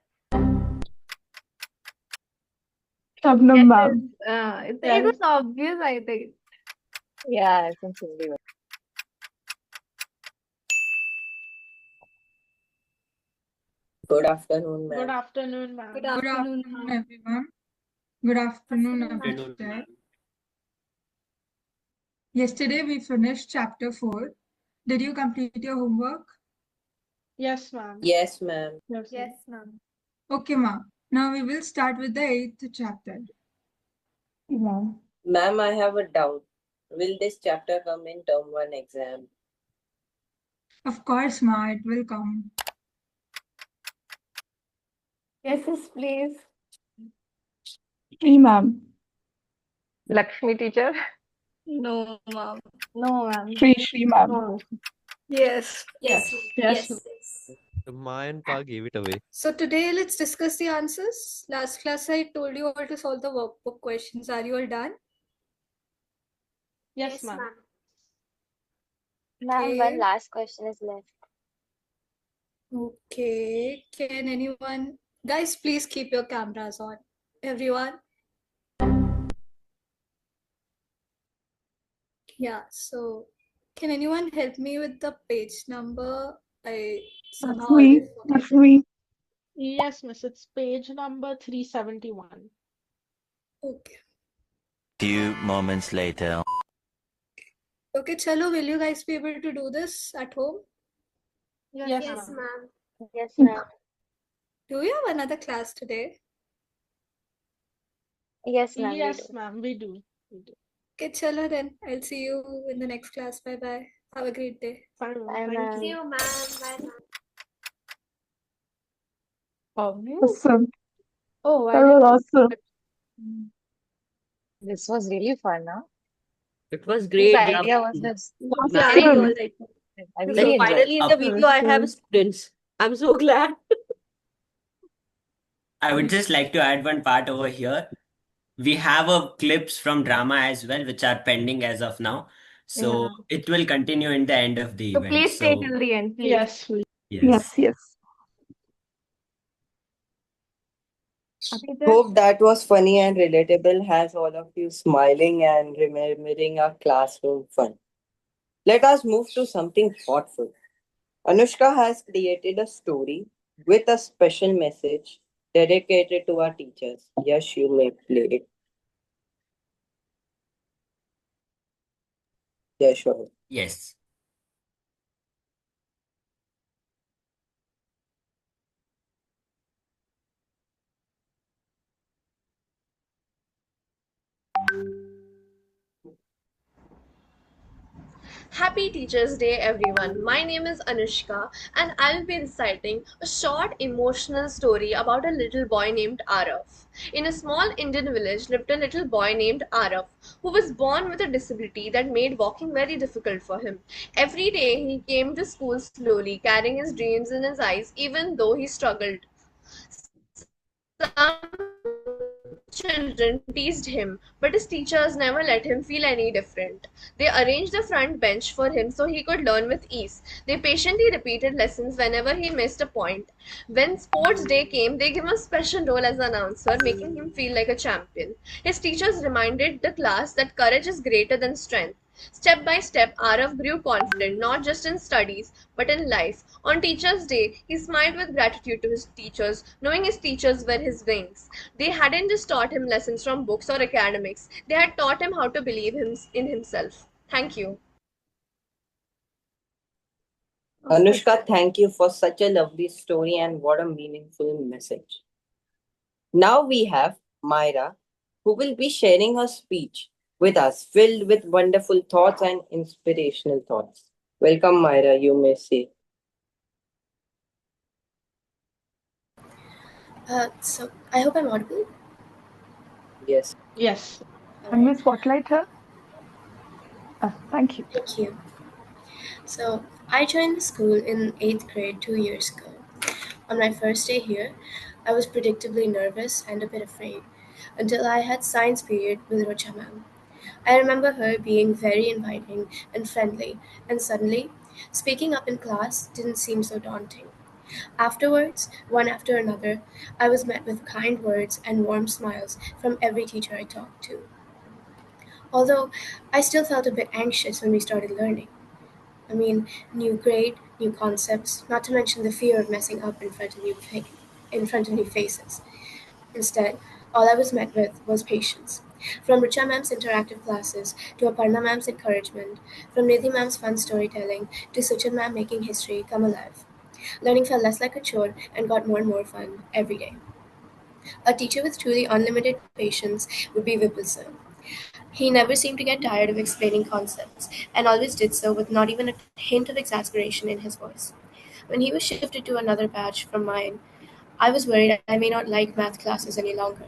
Shabnam ma'am. It was obvious, I think. Yeah, I can see you. Good afternoon, Good ma'am. afternoon, ma'am. Good Good afternoon, afternoon, ma'am. everyone. Good afternoon, Afternoon, Afternoon, Abhishek. ma'am. Yesterday we finished chapter 4. Did you complete your homework? Yes, ma'am. Yes, ma'am. Yes, ma'am. Yes, ma'am. Okay, ma. Now we will start with the 8th chapter. Ma'am. Ma'am, I have a doubt. Will this chapter come in term 1 exam? Of course, ma, it will come. Yes, please. Shri ma'am. Lakshmi teacher. No, ma'am. No, ma'am. Shri ma'am. Oh, Yes. Yes, yes, yes, yes. yes. Ma and Pa gave it away. So today let's discuss the answers. Last class I told you all to solve the workbook questions. Are you all done? Yes, Yes, ma'am. ma'am. Ma'am, Okay. one last question is left. Okay. Can anyone, guys, please keep your cameras on. Everyone. Yeah. So, can anyone help me with the page number? I somehow always Lakshmi. forget. Lakshmi. Yes, miss. It's page number 371. Okay. Few moments later. Okay, chalo, will you guys be able to do this at home? Yes, Yes, ma'am. ma'am. Yes, ma'am. Do you have another class today? Yes, ma'am, we Yes, do. ma'am. We do. We do. Okay, chalo then. I'll see you in the next class. Bye bye. Have a great day. Fine, ma'am. Bye, Thank ma'am. See you. you, ma'am. Bye, ma'am. Awesome. Oh, That was awesome. This was really fun, huh? It was Whose great. idea was this? Yeah, Awesome. you're all right. I Like really enjoyed it. finally in the video, I have students. I'm so glad. I would just like to add one part over here. We have clips from drama as well, which are pending as of now. So Yeah. it will continue in the end of the So event. please stay So till the end, please. Yes, please. Yes, yes. Hope that was funny and relatable, has all of you smiling and remembering our classroom fun. Let us move to something thoughtful. Anushka has created a story with a special message dedicated to our teachers. Yes, you may play it. Yeah, sure. yes. Happy Teachers' Day, everyone. My name is Anushka, and I'll be reciting a short emotional story about a little boy named Arav. In a small Indian village lived a little boy named Arav, who was born with a disability that made walking very difficult for him. Every day he came to school slowly, carrying his dreams in his eyes, even though he struggled. Some children teased him, but his teachers never let him feel any different. They arranged the front bench for him so he could learn with ease. They patiently repeated lessons whenever he missed a point. When sports day came, they gave him a special role as announcer, making him feel like a champion. His teachers reminded the class that courage is greater than strength. Step by step, Arav grew confident, not just in studies, but in life. On Teachers' Day, he smiled with gratitude to his teachers, knowing his teachers were his wings. They hadn't just taught him lessons from books or academics, they had taught him how to believe in himself. Thank you. Anushka, thank you for such a lovely story and what a meaningful message. Now we have Myra, who will be sharing her speech with us, filled with wonderful thoughts and inspirational thoughts. Welcome, Myra, you may say. So I hope I'm audible. Yes. Yes. Can we spotlight her? Thank you. Thank you. So I joined the school in 8th grade 2 years ago. On my first day here, I was predictably nervous and a bit afraid until I had science period with Rocha ma'am. I remember her being very inviting and friendly, and suddenly, speaking up in class didn't seem so daunting. Afterwards, one after another, I was met with kind words and warm smiles from every teacher I talked to. Although I still felt a bit anxious when we started learning. I mean, new grade, new concepts, not to mention the fear of messing up in front of new faces. Instead, all I was met with was patience. From Richa ma'am's interactive classes to Aparna ma'am's encouragement, from Nidhi ma'am's fun storytelling to Suchan ma'am making history come alive. Learning felt less like a chore and got more and more fun every day. A teacher with truly unlimited patience would be Vipul sir. He never seemed to get tired of explaining concepts, and always did so with not even a hint of exasperation in his voice. When he was shifted to another batch from mine, I was worried I may not like math classes any longer.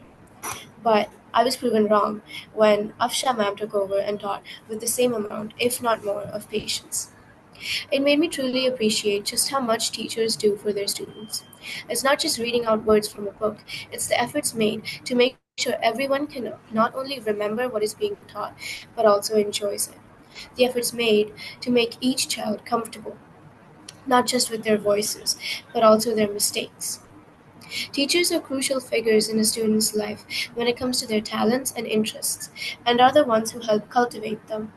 But I was proven wrong when Afsha ma'am took over and taught with the same amount, if not more, of patience. It made me truly appreciate just how much teachers do for their students. It's not just reading out words from a book, it's the efforts made to make sure everyone can not only remember what is being taught, but also enjoys it. The efforts made to make each child comfortable, not just with their voices, but also their mistakes. Teachers are crucial figures in a student's life when it comes to their talents and interests, and are the ones who help cultivate them.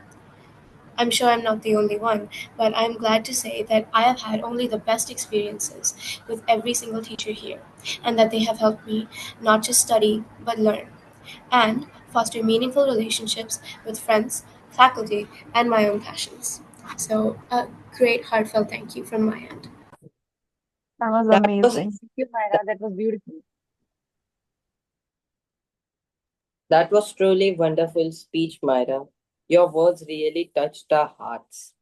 I'm sure I'm not the only one, but I'm glad to say that I have had only the best experiences with every single teacher here, and that they have helped me not just study, but learn, and foster meaningful relationships with friends, faculty, and my own passions. So, a great heartfelt thank you from my end. That was That was amazing. Thank you, Myra. That was beautiful. that was truly wonderful speech, Myra. Your words really touched our hearts.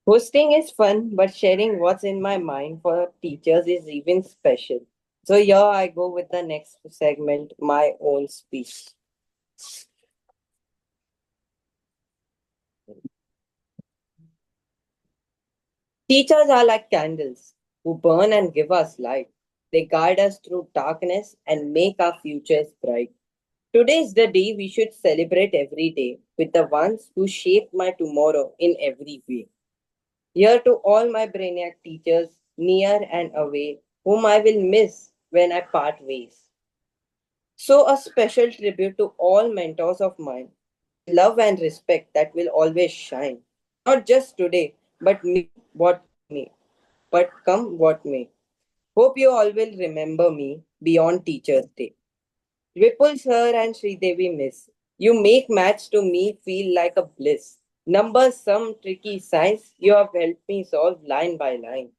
Hosting is fun, but sharing what's in my mind for teachers is even special. So here I go with the next segment, my own speech. Teachers are like candles who burn and give us light. They guide us through darkness and make our futures bright. Today is the day we should celebrate every day with the ones who shape my tomorrow in every way. Here to all my brainiac teachers, near and away, whom I will miss when I part ways. So, a special tribute to all mentors of mine, love and respect that will always shine. Not just today, but me, but come what may. Hope you all will remember me beyond Teachers' Day. Vipul sir and Sridevi miss. You make maths to me feel like a bliss. Numbers, some tricky science, you have helped me solve line by line.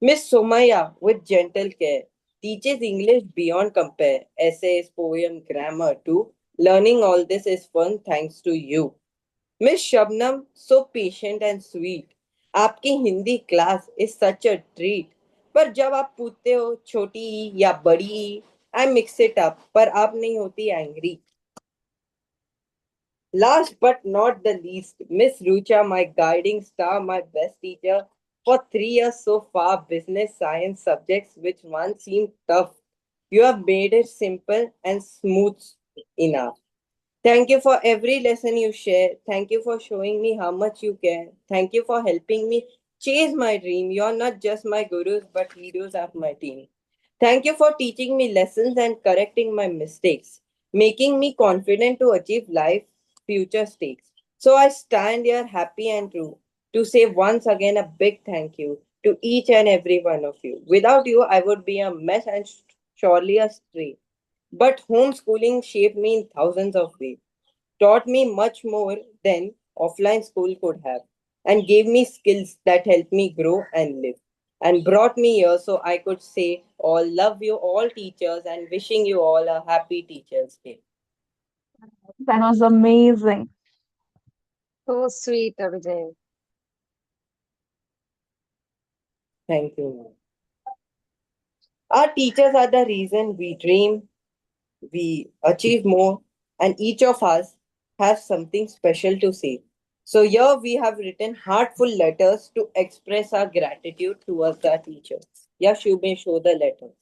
Miss Somaya, with gentle care, teaches English beyond compare, essays, poem, grammar too. Learning all this is fun thanks to you. Miss Shabnam, so patient and sweet. आपकी Hindi class is such a treat. पर जब आप पूछते हो छोटी ई या बड़ी ई, I mix it up, पर आप नहीं होती angry. Last but not the least, Miss Rucha, my guiding star, my best teacher. For 3 years so far, business science subjects which once seemed tough, you have made it simple and smooth enough. Thank you for every lesson you share. Thank you for showing me how much you care. Thank you for helping me chase my dream. You're not just my gurus, but heroes of my team. Thank you for teaching me lessons and correcting my mistakes, making me confident to achieve life future stakes. So I stand here happy and true to say once again a big thank you to each and every one of you. Without you, I would be a mess and surely a stray. But homeschooling shaped me in thousands of ways, taught me much more than offline school could have, and gave me skills that helped me grow and live, and brought me here so I could say all love you all teachers and wishing you all a happy Teachers' Day. That was amazing. So sweet, Abhijay. Thank you, ma'am. Our teachers are the reason we dream, we achieve more, and each of us has something special to say. So here we have written heartful letters to express our gratitude towards our teachers. Yash, you may show the letters.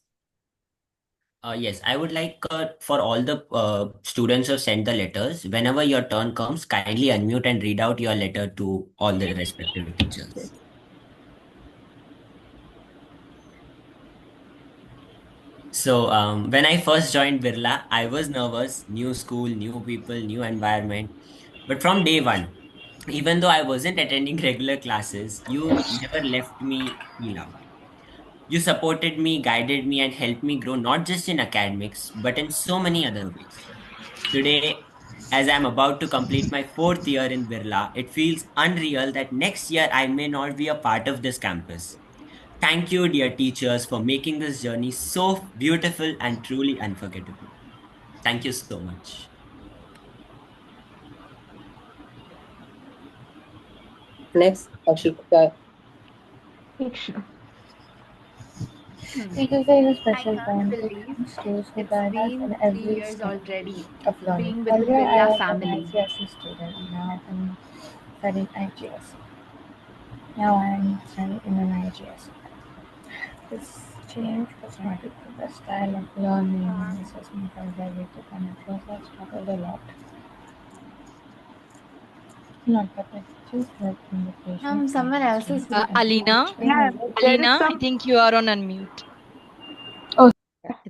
Yes, I would like for all the students who sent the letters, whenever your turn comes, kindly unmute and read out your letter to all the respective teachers. So, when I first joined Birla, I was nervous, new school, new people, new environment. But from day one, even though I wasn't attending regular classes, you never left me feel out. You supported me, guided me, and helped me grow not just in academics, but in so many other ways. Today, as I'm about to complete my 4th year in Birla, it feels unreal that next year I may not be a part of this campus. Thank you, dear teachers, for making this journey so beautiful and truly unforgettable. Thank you so much. Next, Ashika. Teachers Day is a I special can't time to believe thank those who it's guide us been in 3 every years step already of learning. being with the Earlier, I Birla was an family. IGSE student. Now I'm studying IGS. Now I'm studying in an IGS. This change was not the style of learning and assessment I graduated, and at first I struggled a lot. Not but the teachers helped me with patience. Someone else's. Alina, Yeah, there is Alina, I some. think you are on unmute.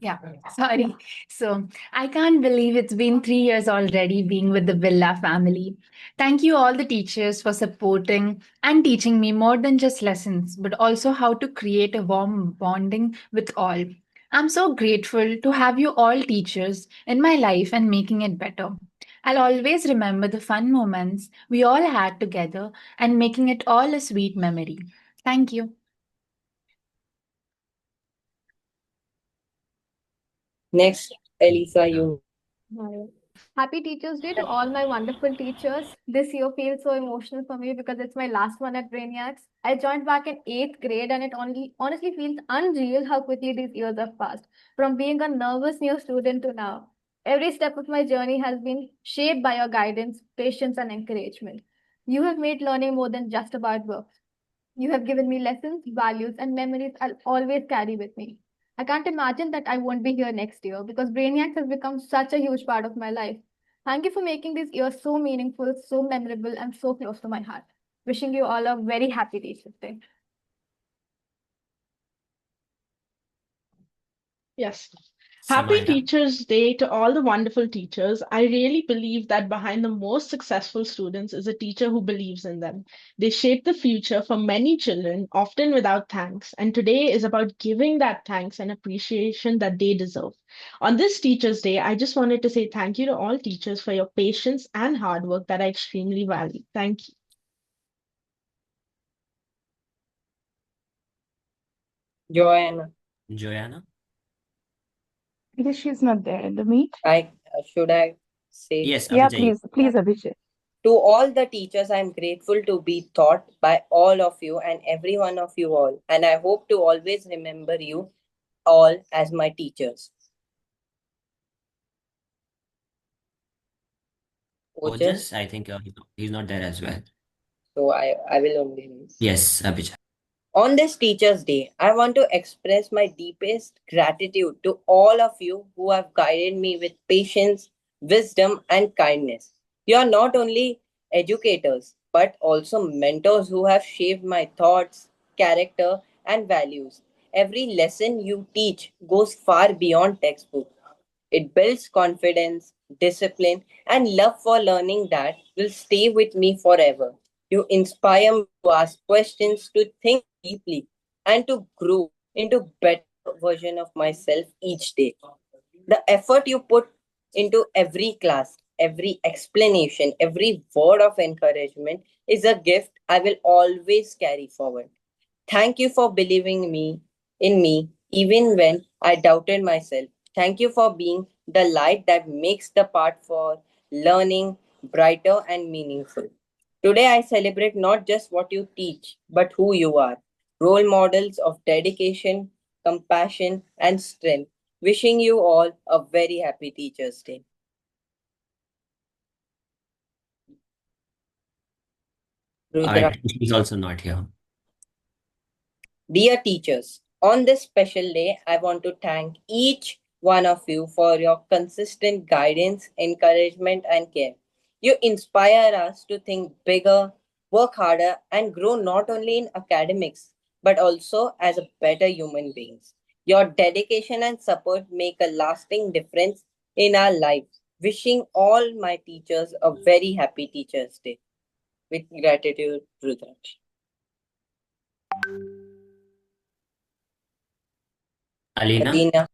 Yeah, sorry. So I can't believe it's been 3 years already being with the Villa family. Thank you, all the teachers, for supporting and teaching me more than just lessons, but also how to create a warm bonding with all. I'm so grateful to have you all teachers in my life and making it better. I'll always remember the fun moments we all had together and making it all a sweet memory. Thank you. Next, Elisa, you. Hi. Happy Teachers Day to all my wonderful teachers. This year feels so emotional for me because it's my last one at Brainiacs. I joined back in 8th grade and it only honestly feels unreal how quickly these years have passed. From being a nervous new student to now, every step of my journey has been shaped by your guidance, patience, and encouragement. You have made learning more than just about work. You have given me lessons, values, and memories I'll always carry with me. I can't imagine that I won't be here next year because Brainiacs has become such a huge part of my life. Thank you for making these years so meaningful, so memorable, and so close to my heart. Wishing you all a very happy Teachers' Day. Yes. Happy Samaya. Teachers' Day to all the wonderful teachers. I really believe that behind the most successful students is a teacher who believes in them. They shape the future for many children, often without thanks. And today is about giving that thanks and appreciation that they deserve. On this Teachers' Day, I just wanted to say thank you to all teachers for your patience and hard work that I extremely value. Thank you. Joanna. Joanna? Because she's not there in the meet. Should I say? Yes, Yeah, Abhijay. please, Abhijay. To all the teachers, I'm grateful to be taught by all of you and every one of you all. And I hope to always remember you all as my teachers. Ojas, I think he's not there as well. So I will only read. Yes, Abhijay. On this Teacher's Day, I want to express my deepest gratitude to all of you who have guided me with patience, wisdom, and kindness. You are not only educators, but also mentors who have shaped my thoughts, character, and values. Every lesson you teach goes far beyond textbook. It builds confidence, discipline, and love for learning that will stay with me forever. You inspire me to ask questions, to think deeply, and to grow into better version of myself each day. The effort you put into every class, every explanation, every word of encouragement is a gift I will always carry forward. Thank you for believing in me even when I doubted myself. Thank you for being the light that makes the path for learning brighter and meaningful. Today I celebrate not just what you teach, but who you are. Role models of dedication, compassion, and strength. Wishing you all a very happy Teachers' Day. Rudra. He's also not here. Dear teachers, on this special day, I want to thank each one of you for your consistent guidance, encouragement, and care. You inspire us to think bigger, work harder, and grow not only in academics, but also as a better human beings. Your dedication and support make a lasting difference in our lives. Wishing all my teachers a very happy Teachers' Day. With gratitude, Rudraksh. Alina?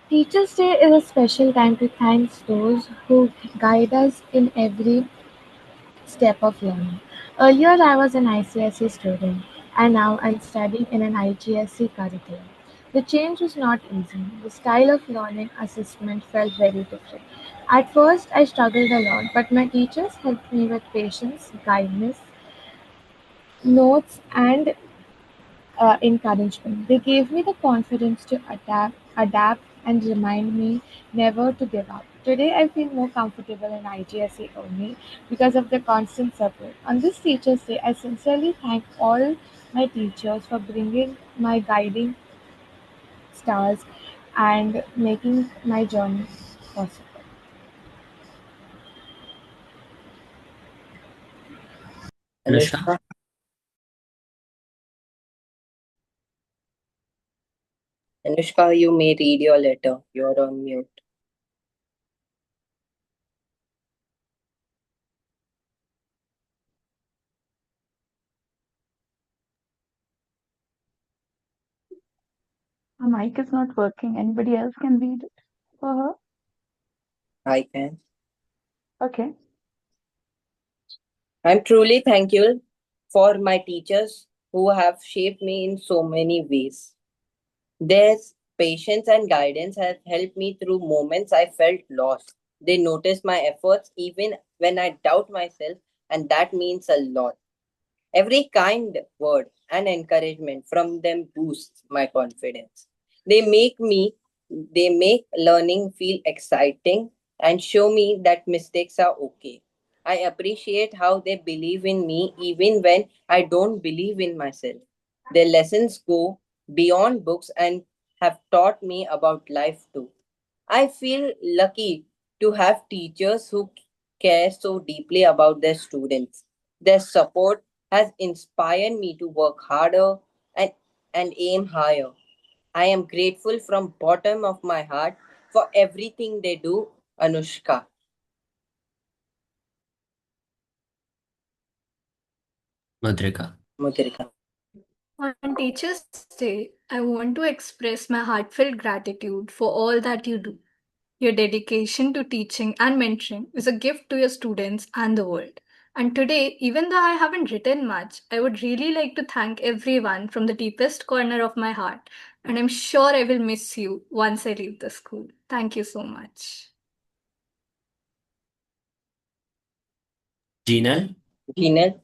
Teachers' Day is a special time to thank those who guide us in every step of learning. Earlier, I was an ICSE student, and now I'm studying in an IGSE curriculum. The change was not easy. The style of learning assessment felt very different. At first, I struggled a lot, but my teachers helped me with patience, guidance, notes, and encouragement. They gave me the confidence to adapt, and remind me never to give up. Today, I feel more comfortable in IGSE only because of the constant support. On this Teachers' Day, I sincerely thank all my teachers for bringing my guiding stars and making my journey possible. Anushka? Anushka, you may read your letter. You're on mute. Her mic is not working. Anybody else can read it for her? I can. Okay. I'm truly thankful for my teachers who have shaped me in so many ways. Their patience and guidance have helped me through moments I felt lost. They notice my efforts even when I doubt myself, and that means a lot. Every kind word and encouragement from them boosts my confidence. They make learning feel exciting and show me that mistakes are okay. I appreciate how they believe in me even when I don't believe in myself. Their lessons go beyond books and have taught me about life too. I feel lucky to have teachers who care so deeply about their students. Their support has inspired me to work harder and, and aim higher. I am grateful from bottom of my heart for everything they do, Anushka. Mudrika. Mudrika. On Teachers' Day, I want to express my heartfelt gratitude for all that you do. Your dedication to teaching and mentoring is a gift to your students and the world. And today, even though I haven't written much, I would really like to thank everyone from the deepest corner of my heart. And I'm sure I will miss you once I leave the school. Thank you so much. Jinal? Jinal?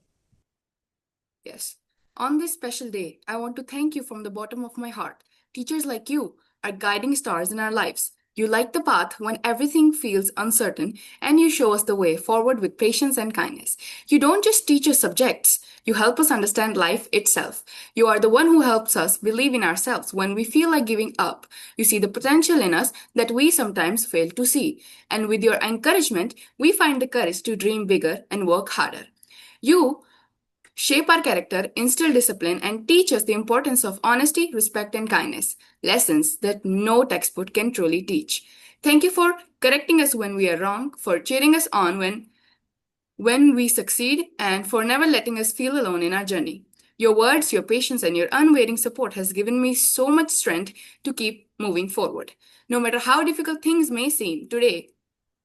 Yes. On this special day, I want to thank you from the bottom of my heart. Teachers like you are guiding stars in our lives. You light the path when everything feels uncertain, and you show us the way forward with patience and kindness. You don't just teach us subjects, you help us understand life itself. You are the one who helps us believe in ourselves when we feel like giving up. You see the potential in us that we sometimes fail to see. And with your encouragement, we find the courage to dream bigger and work harder. You shape our character, instill discipline, and teach us the importance of honesty, respect, and kindness. Lessons that no textbook can truly teach. Thank you for correcting us when we are wrong, for cheering us on when we succeed, and for never letting us feel alone in our journey. Your words, your patience, and your unwavering support has given me so much strength to keep moving forward. No matter how difficult things may seem today,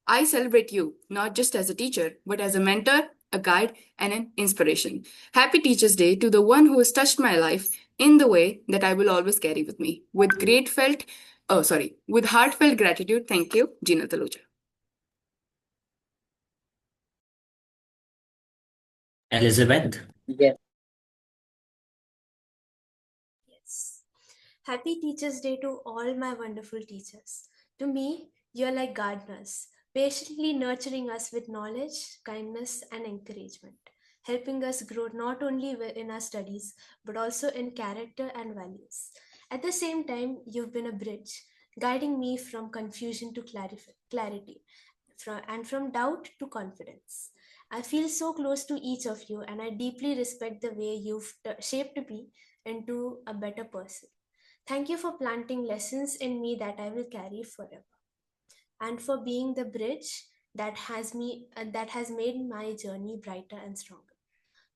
I celebrate you, not just as a teacher, but as a mentor, a guide, and an inspiration. Happy Teachers' Day to the one who has touched my life in the way that I will always carry with me. With heartfelt gratitude, thank you, Gina Taluja. Elizabeth? Yes. Yes. Happy Teachers' Day to all my wonderful teachers. To me, you're like gardeners, patiently nurturing us with knowledge, kindness, and encouragement, helping us grow not only in our studies, but also in character and values. At the same time, you've been a bridge, guiding me from confusion to clarity, and from doubt to confidence. I feel so close to each of you, and I deeply respect the way you've shaped me into a better person. Thank you for planting lessons in me that I will carry forever, and for being the bridge that has made my journey brighter and stronger.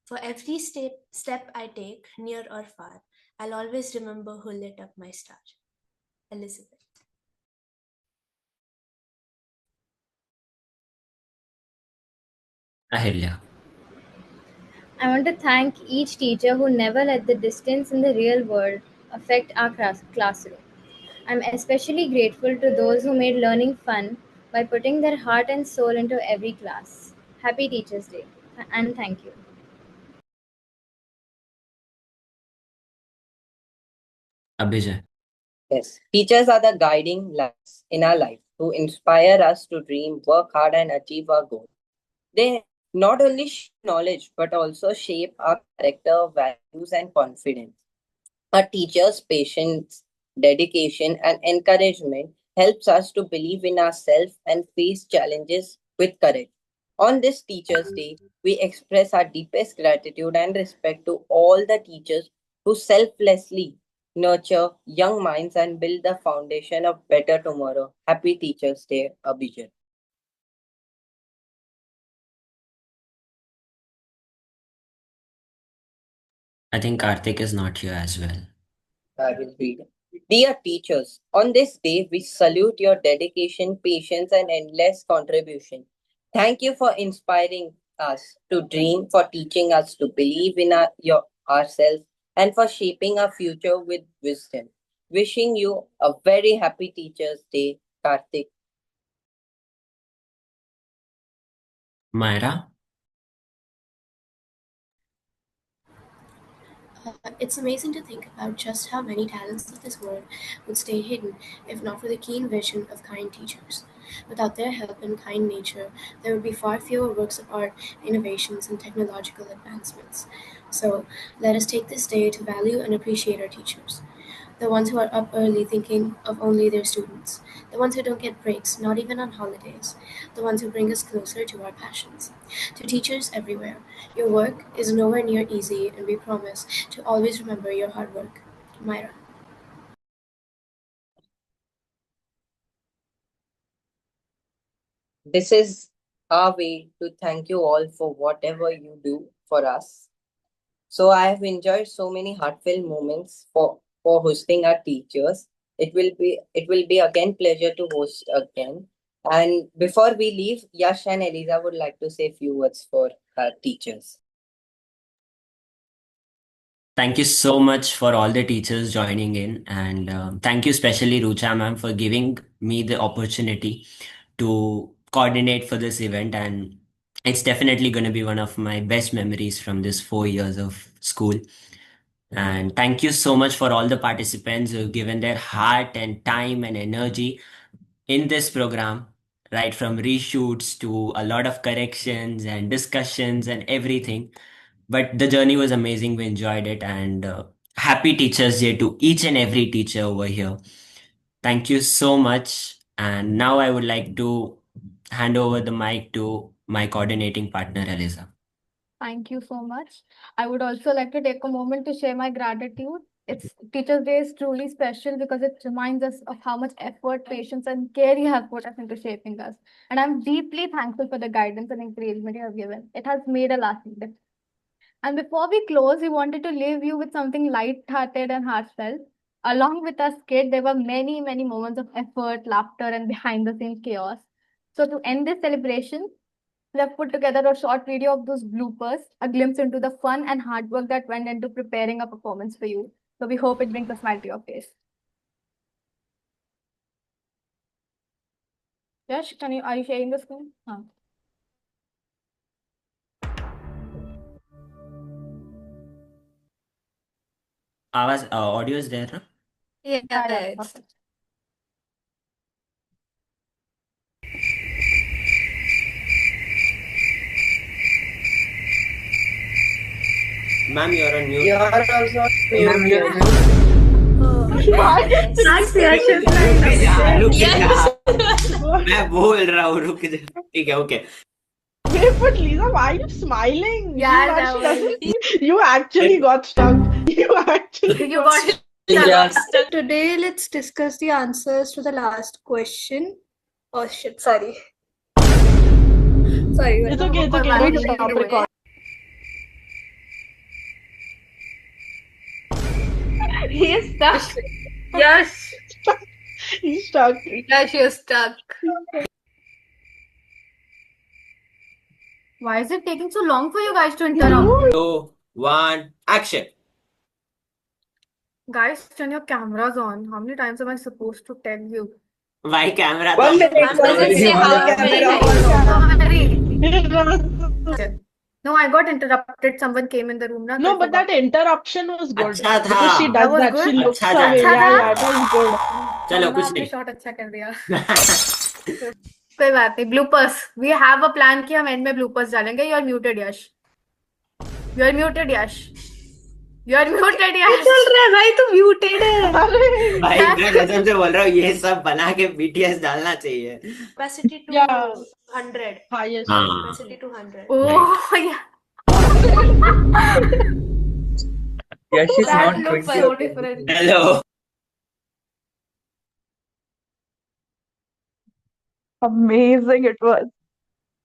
For every step I take, near or far, I'll always remember who lit up my star. Elizabeth. Ahilya. I want to thank each teacher who never let the distance in the real world affect our classroom. I'm especially grateful to those who made learning fun by putting their heart and soul into every class. Happy Teachers' Day, and thank you. Abhijay. Yes. Teachers are the guiding lights in our life who inspire us to dream, work hard, and achieve our goals. They not only share knowledge but also shape our character, values, and confidence. A teacher's patience, dedication, and encouragement helps us to believe in ourselves and face challenges with courage. On this Teachers' Day, we express our deepest gratitude and respect to all the teachers who selflessly nurture young minds and build the foundation of better tomorrow. Happy Teachers' Day, Abhijit. I think Karthik is not here as well. I will read. Dear teachers, on this day we salute your dedication, patience, and endless contribution. Thank you for inspiring us to dream, for teaching us to believe in ourselves, and for shaping our future with wisdom. Wishing you a very happy Teachers' Day, Karthik. Myra? It's amazing to think about just how many talents of this world would stay hidden if not for the keen vision of kind teachers. Without their help and kind nature, there would be far fewer works of art, innovations, and technological advancements. So, let us take this day to value and appreciate our teachers. The ones who are up early thinking of only their students. The ones who don't get breaks, not even on holidays. The ones who bring us closer to our passions. To teachers everywhere, your work is nowhere near easy, and we promise to always remember your hard work. Myra. This is our way to thank you all for whatever you do for us. So I have enjoyed so many heartfelt moments for hosting our teachers. It will be again pleasure to host again. And before we leave, Yash and Eliza would like to say a few words for our teachers. Thank you so much for all the teachers joining in. And thank you especially Rucha ma'am for giving me the opportunity to coordinate for this event. And It's definitely going to be one of my best memories from this 4 years of school. And thank you so much for all the participants who've given their heart and time and energy in this program, right from reshoots to a lot of corrections and discussions and everything. But the journey was amazing. We enjoyed it. And happy Teachers Day to each and every teacher over here. Thank you so much. And now I would like to hand over the mic to my coordinating partner, Eliza. Thank you so much. I would also like to take a moment to share my gratitude. It's Teachers' Day is truly special because it reminds us of how much effort, patience, and care you have put us into shaping us. And I'm deeply thankful for the guidance and encouragement you have given. It has made a lasting difference. And before we close, we wanted to leave you with something light-hearted and heartfelt. Along with us, kid, there were many, many moments of effort, laughter, and behind-the-scenes chaos. So to end this celebration, we have put together a short video of those bloopers, a glimpse into the fun and hard work that went into preparing a performance for you. So we hope it brings a smile to your face. Yash, are you sharing the screen? Audio is there, no? Yeah, it's Perfect. Ma'am, you're on mute. You're also on Ma'am, mute. you're मैं बोल रहा हूँ रुक जा ठीक है okay Wait, but Lisa, why are you smiling? Yeah, You that actually, was- doesn't- you actually got stuck. You actually You got it. Yes. Today, let's discuss the answers to the last question. Oh shit, sorry. Sorry. It's okay, it's okay. Don't stop recording. He is stuck. Yes. He's stuck. Yeah, she is stuck. Why is it taking so long for you guys to interrupt? 2, 1, action. Guys, turn your cameras on. How many times am I supposed to tell you? Why camera? 1 minute. Doesn't say how Sorry. No, I got interrupted. Someone came in the room. Na, No, I but forgot. that interruption was good. अच्छा था। Because she That does was that. good? She looks अच्छा था। away. अच्छा Yeah, था? yeah, it was good. चलो हमने कुछ आपने नहीं शॉट अच्छा कर दिया कोई बात नहीं bloopers we have a plan कि हम एंड में ब्लूपर्स डालेंगे you are muted Yash you are muted Yash you are muted Yash चल रहा है भाई तू म्यूटेड है भाई मैं कसम से बोल रहा हूँ ये सब बना के BTS डालना चाहिए Capacity to Yeah. 100. Highest. हाँ Capacity to 100. ओह या Yeah, she's that not looks 20 so or 10. different hello Amazing it was.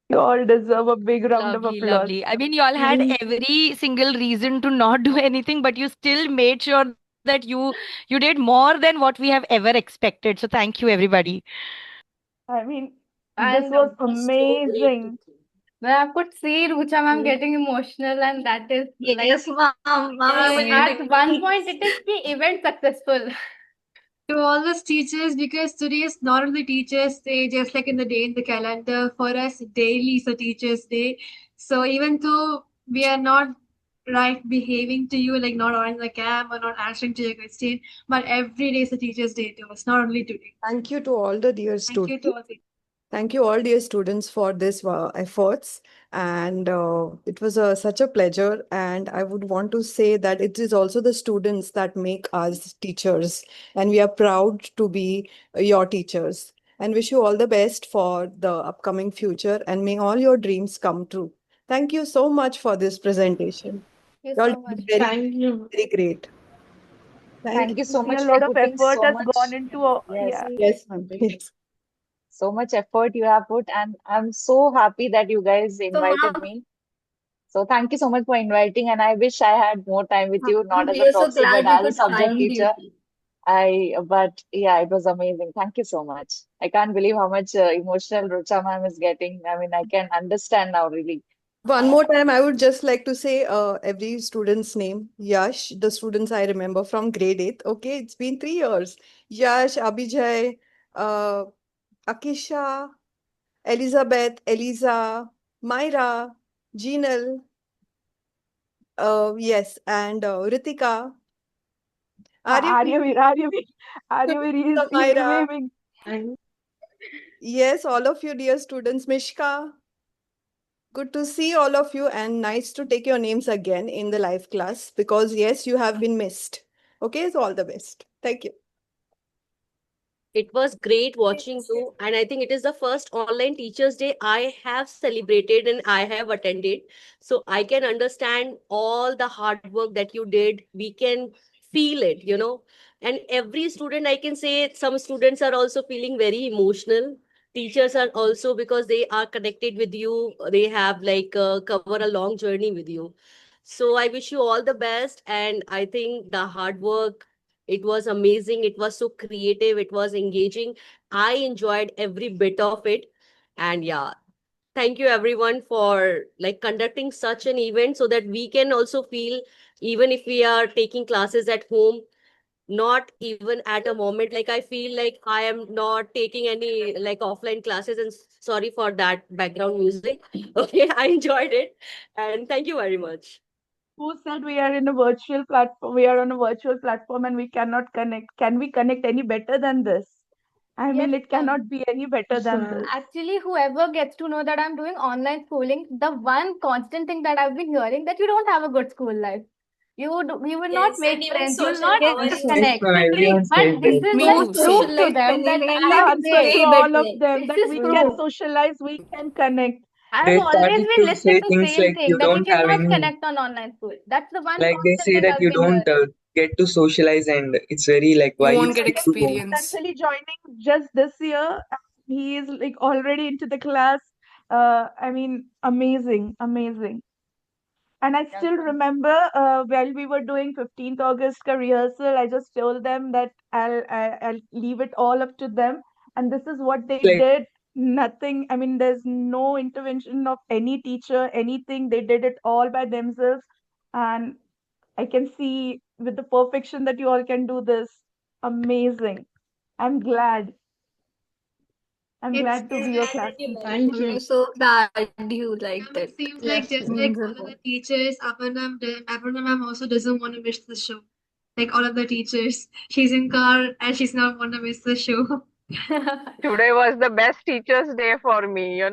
You all deserve a big round of Lovely, applause. lovely. I mean, you all had every single reason to not do anything, but you still made sure that you did more than what we have ever expected. So thank you, everybody. I mean, this and was amazing. when I could see Rucha ma'am getting emotional and that is like yes mom at one point it is the event successful To all the teachers, because today is not only Teachers' Day, just like in the day in the calendar, for us, daily is a Teachers' Day. So even though we are not right behaving to you, like not on the cam or not answering to your question, but every day is a Teachers' Day to us, not only today. Thank you to all the dear Thank you students. to all the Thank you all dear students for this efforts and it was such a pleasure and I would want to say that it is also the students that make us teachers and we are proud to be your teachers and wish you all the best for the upcoming future and may all your dreams come true. Thank you so much for this presentation. Thank You you all so much did very, Thank you. very great. Thank you so See, much a for lot of putting effort so has much. gone into a Yes, yeah. Yes, ma'am. Yes. so much effort you have put, and I'm so happy that you guys so invited ma'am me. So thank you so much for inviting, and I wish I had more time with you, not as we a are so proxy, glad but we as a could subject find teacher. you But yeah, it was amazing. Thank you so much. I can't believe how much emotional Rucha ma'am is getting. I mean, I can understand now, really. One more time, I would just like to say every student's name. Yash, the students I remember from grade 8. Okay, it's been 3 years. Yash, Abhijay, Akisha, Elizabeth, Eliza, Myra, Jinal, yes, and Ritika. Aryavir, Aryavir, Aryavir is Myra. waving. Yes, all of you dear students. Mishka, good to see all of you and nice to take your names again in the live class because yes, you have been missed. Okay, so all the best. Thank you. It was great watching you, and I think it is the first online Teachers' Day I have celebrated and I have attended. So I can understand all the hard work that you did. We can feel it. And every student, I can say some students are also feeling very emotional. Teachers are also, because they are connected with you, they have like cover a long journey with you. So I wish you all the best, and I think the hard work, it was amazing. It was so creative. It was engaging. I enjoyed every bit of it. And yeah, thank you everyone for like conducting such an event so that we can also feel, even if we are taking classes at home, not even at a moment like I feel like I am not taking any like offline classes, and sorry for that background music. Okay, I enjoyed it, and thank you very much. Who said we are in a virtual platform? We are on a virtual platform and we cannot connect. Can we connect any better than this? I mean, Yes, it cannot be any better than Yeah. this. actually, whoever gets to know that I'm doing online schooling, the one constant thing that I've been hearing that you don't have a good school life. You will not Yes, and make even friends. You'll social not Yes, our Yes, connect. ma'am, agree. everyone says But this that. is Me like too, proof same. to them that I I have am answered to great. all of them This that is we can proof. socialize, we can connect. I've They always started been to listening say to things same like you thing that you don't have cannot any, connect on online school. That's the one like they constant say thing that I've you been don't hearing. get to socialize, and it's very like, You why you won't My get stick nephew to is home? experience. actually joining just this year. He is like already into the class. I mean, amazing, amazing. And I still remember while we were doing 15th August ka rehearsal, I just told them that I'll leave it all up to them. And this is what they Like, did. Nothing, I mean, there's no intervention of any teacher, anything. They did it all by themselves. And I can see with the perfection that you all can do this. Amazing. I'm glad. I'm It's glad to be your class teacher. Thank you. so glad you liked It it. seems like Yes, just like means a all of the lot. teachers, Aparna ma'am also doesn't want to miss the show. Like all of the teachers, she's in car and she's not want to miss the show. Today was the best Teachers' Day for me. You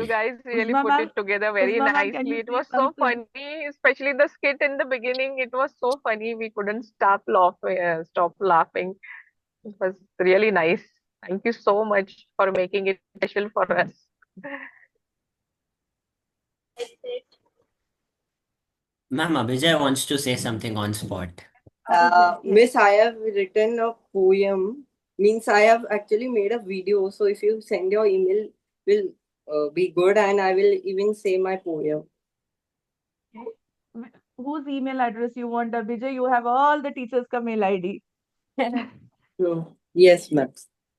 guys really Uzma put ma'am, it together very Uzma ma'am, can nicely. you It say was so something? funny, especially the skit in the beginning. It was so funny. We couldn't stop laughing. Stop laughing. It was really nice. Thank you so much for making it special for us. Ma'am, Abhijay wants to say something on spot. Miss, I have written a poem. Means I have actually made a video. So if you send your email, will be good, and I will even say my poem. Whose email address you want, Abhijay? You have all the teachers' ka mail ID. So, yes, ma'am.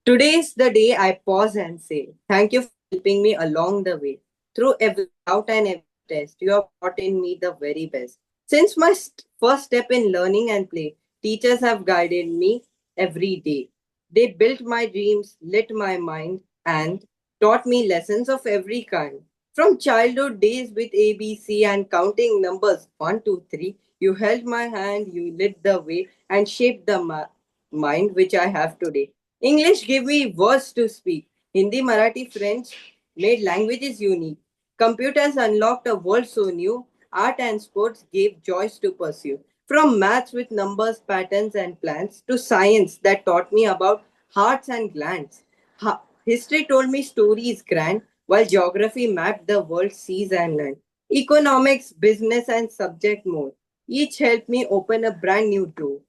Today is the day I pause and say, thank you for helping me along the way. Through every doubt and every test, you have brought in me the very best. Since my first step in learning and play, teachers have guided me every day. They built my dreams, lit my mind, and taught me lessons of every kind. From childhood days with ABC and counting numbers 1, 2, 3, you held my hand, you lit the way, and shaped the mind which I have today. English gave me words to speak. Hindi, Marathi, French made languages unique. Computers unlocked a world so new. Art and sports gave joys to pursue. From maths with numbers, patterns, and plans to science that taught me about hearts and glands. History told me stories grand, while geography mapped the world seas and land. Economics, business, and subject more. Each helped me open a brand new door.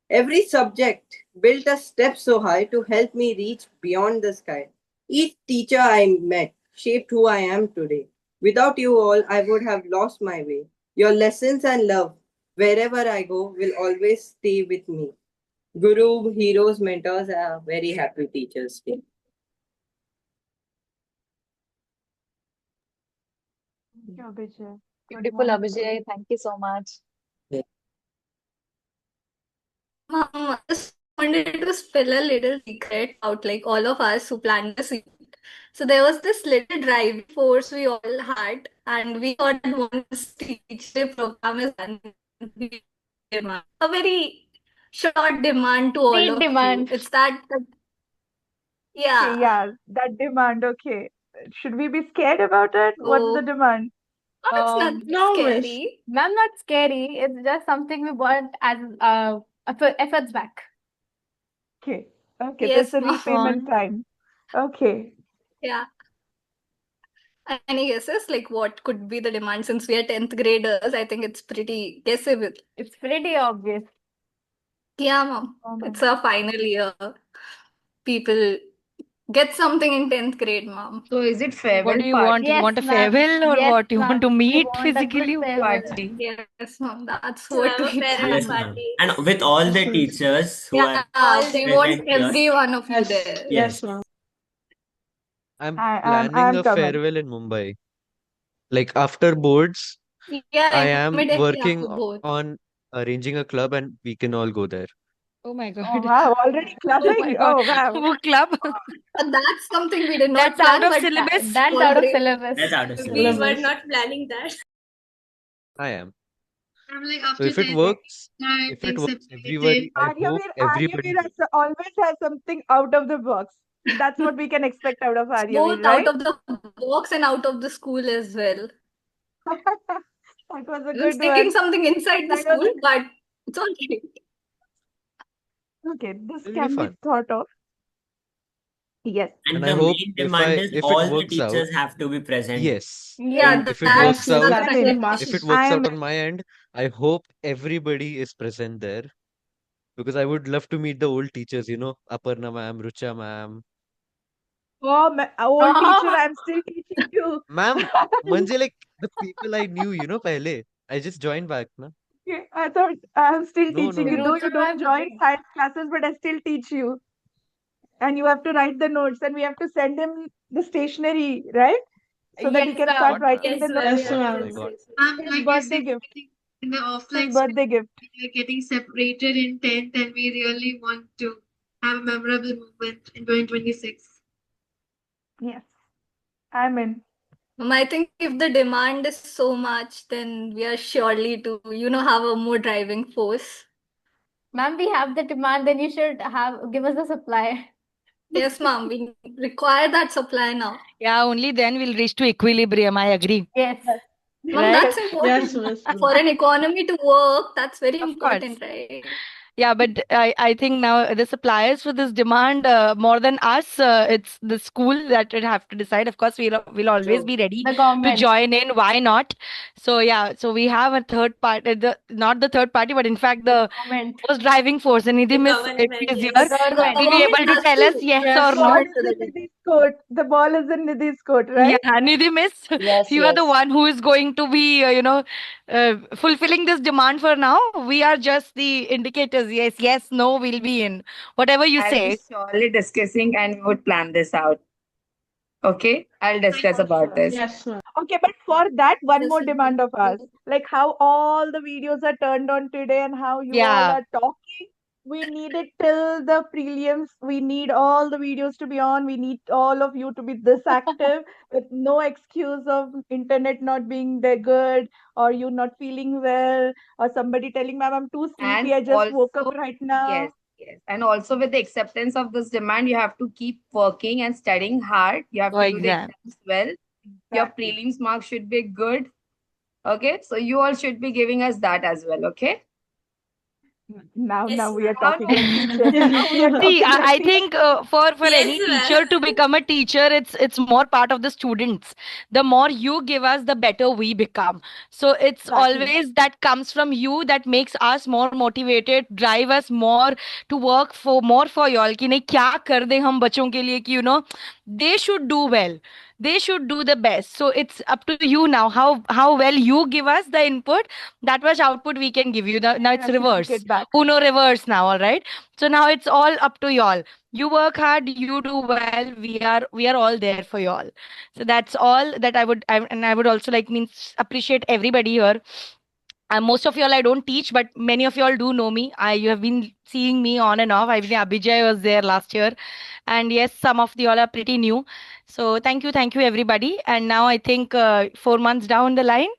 Every subject built a step so high to help me reach beyond the sky. Each teacher I met shaped who I am today. Without you all, I would have lost my way. Your lessons and love, wherever I go, will always stay with me. Guru, heroes, mentors are very happy teachers. Day. Thank you, Abhijay. Good Beautiful, morning. Abhijay. Thank you so much. Mom, I just wanted to spill a little secret out like all of us who planned this event. So there was this little driving force we all had, and we thought that once teacher program is done, we demand a very short demand to all Sweet of you. demand. It's that Okay, yeah. yeah, that demand. Okay. Should we be scared about it? What's the Oh, demand? it's not No, miss. scary. Ma'am, not scary. It's just something we want as efforts back. Okay. Okay, so it's Yes, a repayment Fun. time. Okay. yeah. Any guesses? Like what could be the demand since we are 10th graders? I think it's pretty guessable. It's pretty obvious. Yeah, mom. Oh my It's our final year. People get something in 10th grade, mom. So is it What farewell do you want? You Yes, want a ma'am. farewell or Yes, what? You want ma'am. to We meet want a good physically? farewell. party? Yes, mom. That's To what have a we farewell Yes, plan. ma'am. party. And with all Yes, the miss. teachers who Yeah, are we All want present here. every one of you Yes, there. Yes. yes, ma'am. I'm I'm planning a coming. farewell in Mumbai. Like after boards, Yeah, I am immediately working after both. on arranging a club and we can all go there. Oh my Oh God. wow, already Oh my clubbing. God. Oh wow. Book club. That's something we did not That's out plan, of but syllabus. That's out of already syllabus. That's out of We syllabus. were Syllabus. not planning that. I am. I'm like So after if it 10th works, I'm if it being works, separated. everybody, I hope everybody Aryavir always has something out of the box. That's what we can expect out of Aryavir, both right? out of the box and out of the school as well. That was a I'm good sticking one. something inside the That was school, a but it's okay. okay. This It'll be can be fun. thought of. Yes. And And the I hope main demand is if it all the works out, teachers have to be present. yes. Yeah, And if it that's works out, I'm the in. if it condition. works I out am on my end, I hope everybody is present there because I would love to meet the old teachers, Aparna ma'am, Rucha ma'am. Oh, old teacher, I'm still teaching you. Ma'am, Manje, like the people I knew, pehle. I just joined back, na? Okay, I thought I'm still No, teaching no, you, no. though you don't join science classes, but I still teach you. And you have to write the notes, and we have to send him the stationery, right? So that he Yes, can ma'am. start Got, writing Yes, the ma'am. notes. Yes, Yeah, ma'am. I yes, got. yes. I'm His like you birthday said, gift. in the His offline birthday space, gift. we are getting separated in 10th and we really want to have a memorable moment in 2026. Yes, I'm in. I think if the demand is so much, then we are surely to, have a more driving force. Ma'am, we have the demand, then you should give us the supply. Yes, ma'am, we require that supply now. Yeah, only then we'll reach to equilibrium. I agree. Yes. Ma'am, Right? that's Yes, important. miss. For an economy to work, that's very Of course. important, right? Yeah, but I think now the suppliers for this demand more than us, it's the school that would have to decide. Of course, we'll always True. be ready The to government. join in. Why not? So yeah, so we have a third party, not the third party, but in fact the Government. most driving force. And The Nidhi Miss, if government, she is yes. here, The will government. be Government able to has tell us to yes Yes, or The ball no. is in Nidhi's court. The ball is in Nidhi's court, right? Yeah, Nidhi Miss, Yes, you are the yes. one who is going to be, fulfilling this demand for now. We are just the indicators. Yes, yes, no, we'll be in. Whatever you I'll be say. surely discussing and we would plan this out. Okay? I'll discuss for about sure. this. Yes, ma'am. Okay, but for that, one This more will be demand of ours. Like how all the videos are turned on today and how you all Yeah. are talking. We need it till the prelims. We need all the videos to be on. We need all of you to be this active with no excuse of internet not being that good or you not feeling well or somebody telling, ma'am, I'm too And sleepy. I just woke up also, right now. yes, yes. And also with the acceptance of this demand, you have to keep working and studying hard. You have For to do the exam. exams well. Your Exactly. prelims marks should be good. Okay? So you all should be giving us that as well. Okay? Now Yes, we are ma'am. talking like teachers. Now we are See, talking like I teachers. think for Yes, any ma'am. teacher to become a teacher, it's more part of the students. The more you give us, the better we become. So it's Exactly. always that comes from you that makes us more motivated, drive us more to work for more for y'all. कि नहीं क्या कर दे हम बच्चों के लिए कि they should do well. They should do the best. So it's up to you now. How well you give us the input, that much output we can give you. Now it's reverse. Reciprocate back. Uno reverse now, all right? So now it's all up to y'all. You work hard, you do well. We are all there for y'all. So that's all that I would also like means appreciate everybody here Most of y'all I don't teach, but many of y'all do know me. You have been seeing me on and off. I mean, Abhijay was there last year, and yes, some of the y'all are pretty new. So thank you everybody. And now I think 4 months down the line,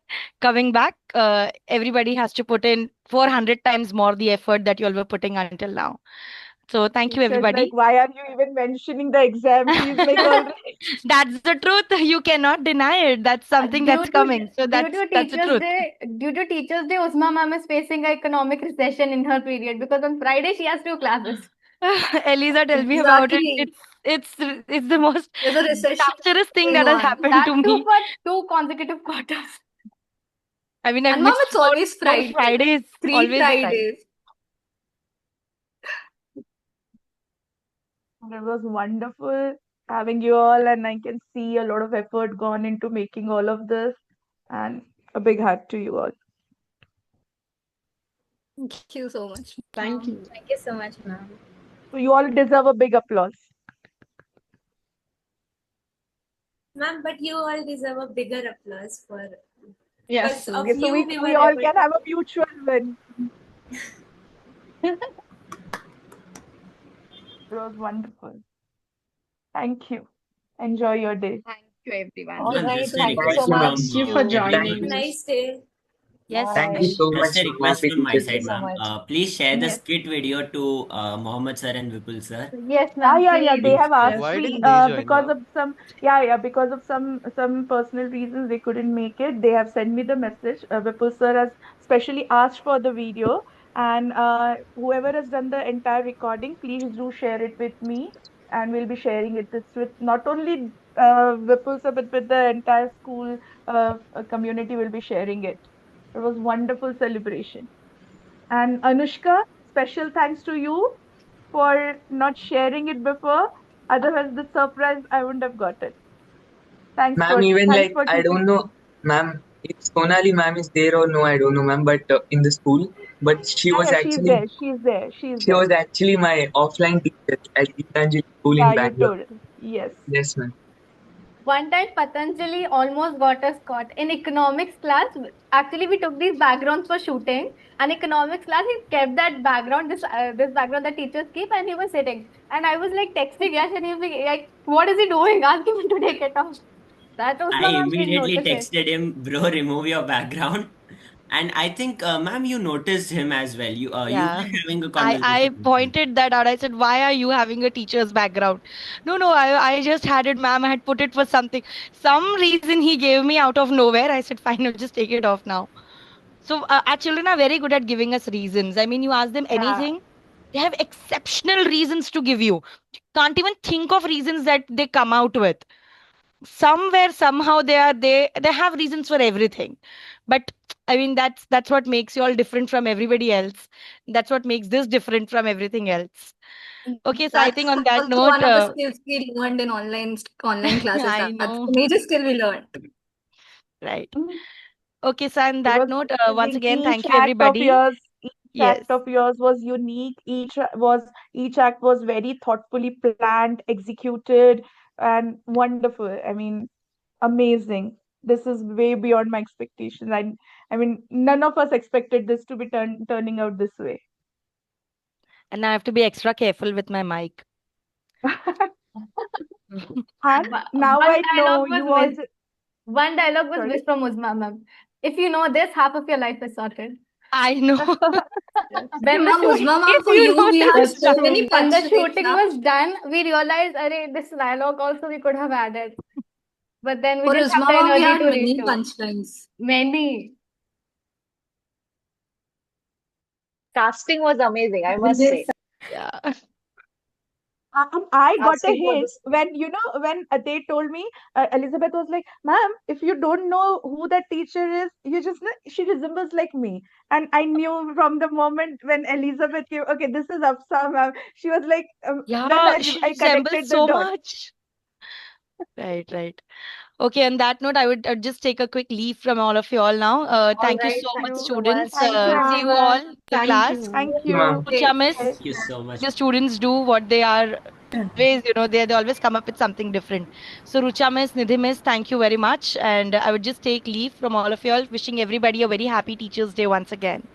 coming back, everybody has to put in 400 times more the effort that y'all were putting until now. So thank you He said, like, everybody. why are you even mentioning the exams? He's like, already. That's the truth. You cannot deny it. That's something that's coming. So that's the truth. Due to Teachers Day, Uzma ma'am is facing an economic recession in her period because on Friday she has 2 classes. Elisa, tell me about it. Exactly. It's the most There's a recession torturous thing going that has on. happened That to too me. for 2 consecutive quarters. I mean, I've And mom, missed it's always four Friday. Fridays, 3 always a Friday. Fridays. It was wonderful having you all, and I can see a lot of effort gone into making all of this. And a big hug to you all. Thank you so much. Thank you. Thank you so much, ma'am. So you all deserve a big applause. Ma'am, but you all deserve a bigger applause for Yes. because of Okay, so you we we were all able can to. have a mutual win. It was wonderful. Thank you. Enjoy your day. Thank you, everyone. All Good Ma'am, night. just a Thank you request so much. Thank you for from joining Have a everybody. us. nice day. Yes. Thank you Bye. so Just much, a ma'am. request Happy from my Teachers Thank you side, Day. so ma'am. much. Please share the Yes. skit video to Mohammed sir and Vipul sir. Yes, Yeah, ma'am. yeah. They Please. have asked Why me didn't they join, because ma'am? of some because of some personal reasons they couldn't make it. They have sent me the message. Vipul sir has specially asked for the video, and whoever has done the entire recording, please do share it with me, and we'll be sharing it. It's with not only Vipul sir, but with the entire school community. Will be sharing it. It was wonderful celebration. And Anushka, special thanks to you for not sharing it before. Otherwise, the surprise I wouldn't have got it. Ma'am, even Thanks like, for I keeping. don't know, ma'am, if Sonali ma'am is there or no, I don't know, ma'am, but in the school, but Yeah, yeah, she's there. She's there. She's she there. was actually my offline teacher at Gitanjali School in Yeah, you Bangalore. told. Yes. Yes, ma'am. One time Patanjali almost got us caught in economics class. Actually, we took these backgrounds for shooting. And economics class, he kept that background, this background that teachers keep, and he was sitting. And I was like texting Yash, and he was like, "What is he doing? Ask him to take it off." That was I my mom didn't immediately notice it. texted him, bro, remove your background. And I think, ma'am, you noticed him as well. You were Yeah. having a I conversation with him. pointed that out. I said, why are you having a teacher's background? No, I just had it, ma'am. I had put it for something. Some reason he gave me out of nowhere. I said, fine, I'll just take it off now. So our children are very good at giving us reasons. I mean, you ask them Yeah. anything, they have exceptional reasons to give you. Can't even think of reasons that they come out with. Somewhere, somehow, they have reasons for everything. But I mean, that's what makes you all different from everybody else. That's what makes this different from everything else. Okay, so I That's think on that also note, one of the skills we learned in online classes. I That's know, a major skill we learned. right? Okay, so on It that was note, once amazing. again, Each thank you, act of everybody. yours, each Yes. act of yours was unique. Each act was very thoughtfully planned, executed, and wonderful. I mean, amazing. This is way beyond my expectations. I mean, none of us expected this to be turning out this way. And I have to be extra careful with my mic. And now One I know dialogue was you all. missed. One dialogue was Sorry. missed from Uzma ma'am. If you know this, half of your life is sorted. I know. When the Ma'am, Uzma ma'am, If for you you, know we this, have That's so true. many when the punchlines shooting now. was done, we realized, array, this dialogue also we could have added. But then we For didn't have Uzma the ma'am, we energy had to many reshoot. punchlines. Many. Casting was amazing, I must Yes. say. yeah. I got a Casting for hint this. when when they told me, Elizabeth was like, "Ma'am, if you don't know who that teacher is, you just know she resembles like me." And I knew from the moment when Elizabeth came, okay, this is Afsa, ma'am. She was like, then Yeah, she I resembles connected the so dots. much. Right. Okay, on that note, I would just take a quick leave from all of you all now. All Thank you right. so Thank much, you so much. students. Thank you, See you everyone. all in the Thank class. you. Thank Thank you, ma'am. you. Kucha miss Thank you so much. the students do what they are always, they always come up with something different. So Rucha Miss, Nidhi Miss, thank you very much. And I would just take leave from all of you all, wishing everybody a very happy Teachers' Day once again.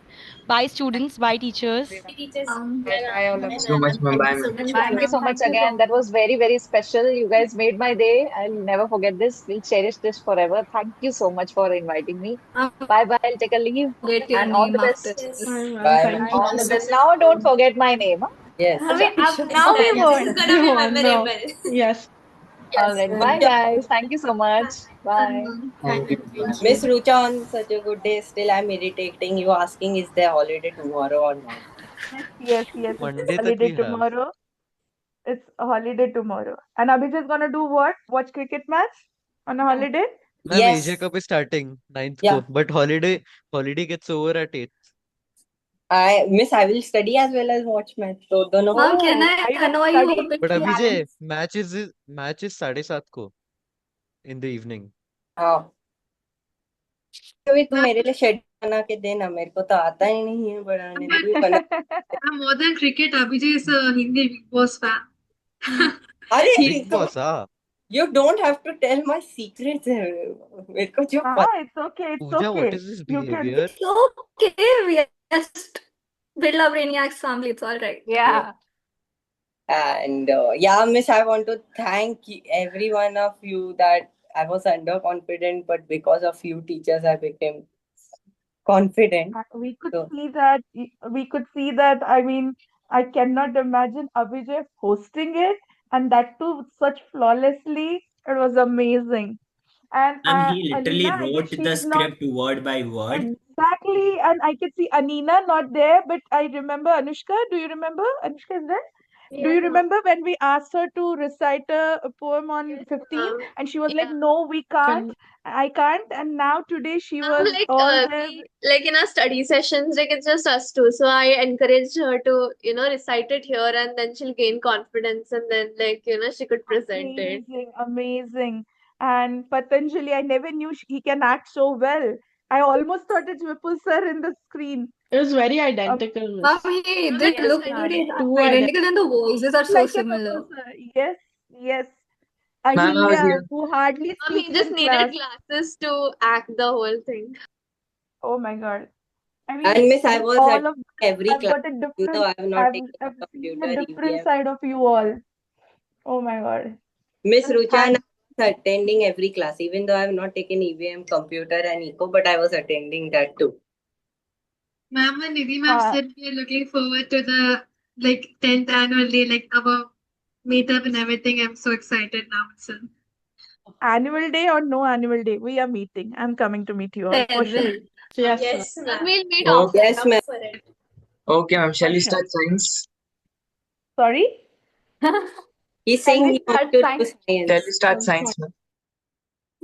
Bye, students. Bye, teachers. Teachers. Bye bye, all of Bye, So you. much, ma'am. ma'am. Thank Bye, you so ma'am. much for Thank you so coming. much again. That was very, very special. You guys made my day. I'll never forget this. We'll cherish this forever. Thank you so much for inviting me. Bye bye. I'll take a leave Get your and all the name after best. this. Bye, ma'am. Bye, Thank ma'am. you All the so best. much. Now don't forget my name. Huh? Yes. It's Now we done. This is won't. gonna be No. memorable. Yes. All right. Bye, guys. Thank you so much. Bye. Thank you. Bye. Miss Rucha, on such a good day, still I'm irritating you asking is there holiday tomorrow or not? Yes, yes, it's Monday tak holiday we have. tomorrow. It's a holiday tomorrow. And Abhijit is gonna do what? Watch cricket match on a holiday? Ma'am, Asia Yes. Cup is starting 9th Yeah. को, but holiday gets over at 8th. I will study as well as watch match. So dono. Mom, can Oh, I are you gonna annoy you a study? bit? But Abhijay, Balance. match is 7:30 को in the evening. हाँ कभी तू मेरे लिए schedule बना के देना, मेरे को तो आता ही नहीं है बनाने, तू ही बना। I'm more than cricket. Abhijay is a Hindi Big Boss fan. अरे Big Boss, ah. You don't have to tell my secrets. मेरे को जो Ah, पता it's okay, it's Pooja, what okay. is this You can. behavior? It's okay. We are just Birla Brainiacs family. It's all right. Yeah. And yeah, Miss, I want to thank every one of you that I was underconfident, but because of you teachers, I became confident. We could So, see that. We could see that. I mean, I cannot imagine Abhijay hosting it, and that too such flawlessly. It was amazing. And He literally Alina, I guess wrote she the is not script word by word. exactly. And I can see Anina not there, but I remember Anushka. Do you remember? Anushka is there? Do Yeah, you ma'am. remember when we asked her to recite a poem on Yes, 15 ma'am. and she was like, Yeah. no, we can't. I can't. And now today she Ma'am, was like all there. like in our study sessions, like it's just us two. So I encouraged her to, recite it here, and then she'll gain confidence, and then she could present it. Amazing, amazing. And Patanjali, I never knew he can act so well. I almost thought it's Vipul sir in the screen. It was very identical, Mom, Miss. he Ma'am, did it was look like very Too identical, and the voices are so Like a similar. Vipul sir. Yes, yes. Ma'am, I was Ahilya, here. who hardly Ma'am, he speaks just in needed class. glasses to act the whole thing. Oh my God. I and mean, Miss, I with was all at of this, every I've class, got a even though different, I have not I've, taken I've a seen computer a different EVM. side of you all. Oh my God. Miss Well, Rucha and thanks. I was attending every class, even though I have not taken EVM, computer, and eco, but I was attending that too. Ma'am and Nidhi ma'am said we are looking forward to the 10th annual day, like our meetup and everything. I'm so excited now itself. Annual day or no annual day, we are meeting. I'm coming to meet you all for sure. Farewell. Yes, Yes, Ma'am, ma'am. we'll meet Oh, often. Yes, Up ma'am. for it. okay, ma'am. Shall For we sure. start science? Sorry? He's Can saying we he wants start to do science? Shall science. we start science, ma'am?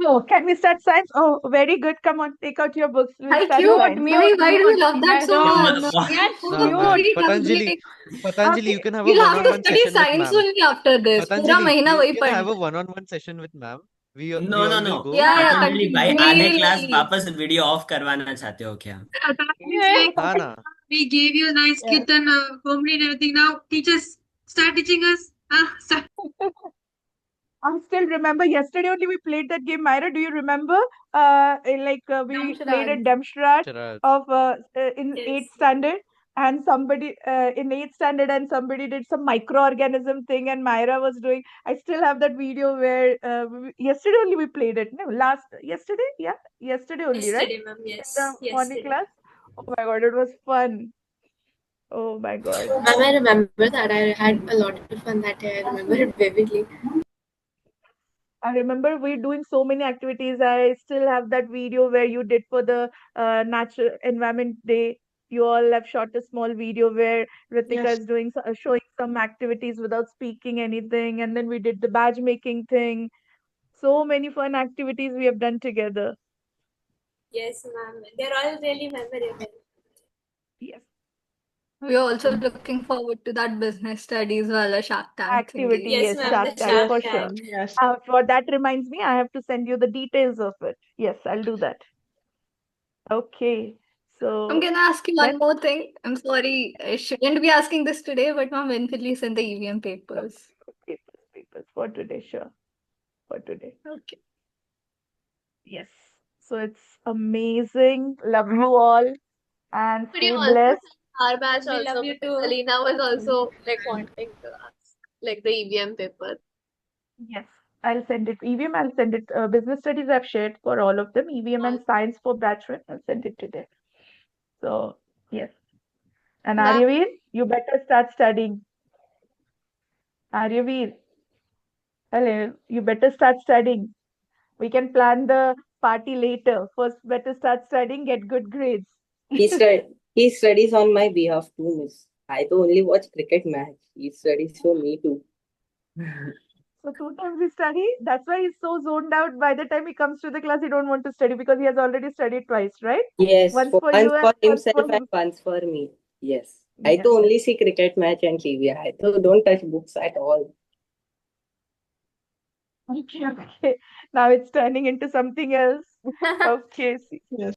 Oh, can we start science? Oh, very good. Come on, take out your books. We'll Hi, start cute. science. Why do you love that I so don't much? know. We had Nah, four man. free Patanjali, break. Patanjali, you Okay. can have a We'll have to one-on-one study session with science ma'am. only after this. Pura Patanjali, mahina you wahi can have a padna. one-on-one session with ma'am. We No, all no, will no. go. Yeah, yeah, Patanjali भाई continue. आधे class We'll. वापस video of करवाना चाहते हो क्या? Means like Nah, nah. we gave you a nice Yes. kit and homebrew and everything. Now teachers start teaching us. Start. I still remember yesterday only we played that game. Myra, do you remember? We played a Damsharad. Demstrad Charad. of in Yes. eighth standard, and somebody in eighth standard, and somebody did some microorganism thing, and Myra was doing. I still have that video where yesterday only we played it. No, yesterday, yeah, yesterday only, right? Yesterday, ma'am. In Yes. the morning Yesterday. class. Oh my God, it was fun. Oh my God. Ma'am, I remember that. I had a lot of fun that day. I remember it vividly. I remember we doing so many activities. I still have that video where you did for the Natural Environment Day. You all have shot a small video where Ritika Yes. is doing showing some activities without speaking anything, and then we did the badge making thing. So many fun activities we have done together. Yes, ma'am. They're all really memorable. Yes. We are also looking forward to that business studies wala Shark Tank Activity, thingy. Yes, yes, ma'am. Shark The Tank Shark for sure. Tank. Yes. For that reminds me, I have to send you the details of it. Yes, I'll do that. Okay. I'm So gonna ask you one then more thing. I'm sorry, I shouldn't be asking this today, but mom, when will you send the EVM papers? For today, sure. For today. Okay. Yes. So it's amazing. Love you all and Could stay you also blessed. send our batch We love also? you Because too. Alina was also like wanting to ask, like the EVM paper. Yes, I'll send it. EVM, I'll send it. Business studies I've shared for all of them. EVM and science for batch one, I'll send it today. So yes. And Ma'am, Aryaveer, you better start studying. Aryaveer, hello, you better start studying. We can plan the party later. First, better start studying, get good grades. He studies on my behalf too, miss. I don't only watch cricket match. He studies for me too. So 2 times he study. That's why he's so zoned out. By the time he comes to the class, he don't want to study because he has already studied twice, right? Yes, Once for for once you and for once himself for and him. once for me. Yes. I Yes. to only see cricket match and TV. I to don't touch books at all. Okay, okay. Now it's turning into something else. Okay. Yes.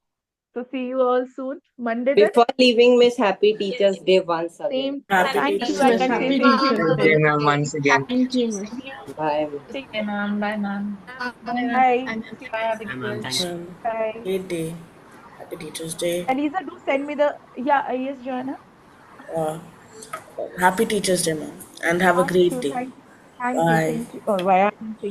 So see you all soon. Monday then. Before leaving, Miss, Happy Teachers Day once again. Same. Thank you. I Miss, can say happy same teachers to day. you. ma'am, once again. Thank you, miss. Bye. Take Bye, ma'am. Bye, ma'am. Bye. Bye, Abigail. Bye. Great day. Happy Teachers Day. Elisa, do send me the yes, Joanna. Uh, Happy Teachers Day, ma'am. And have a Thank great you. day. Thank you. Thank you. Bye. Thank you. Oh, why am I saying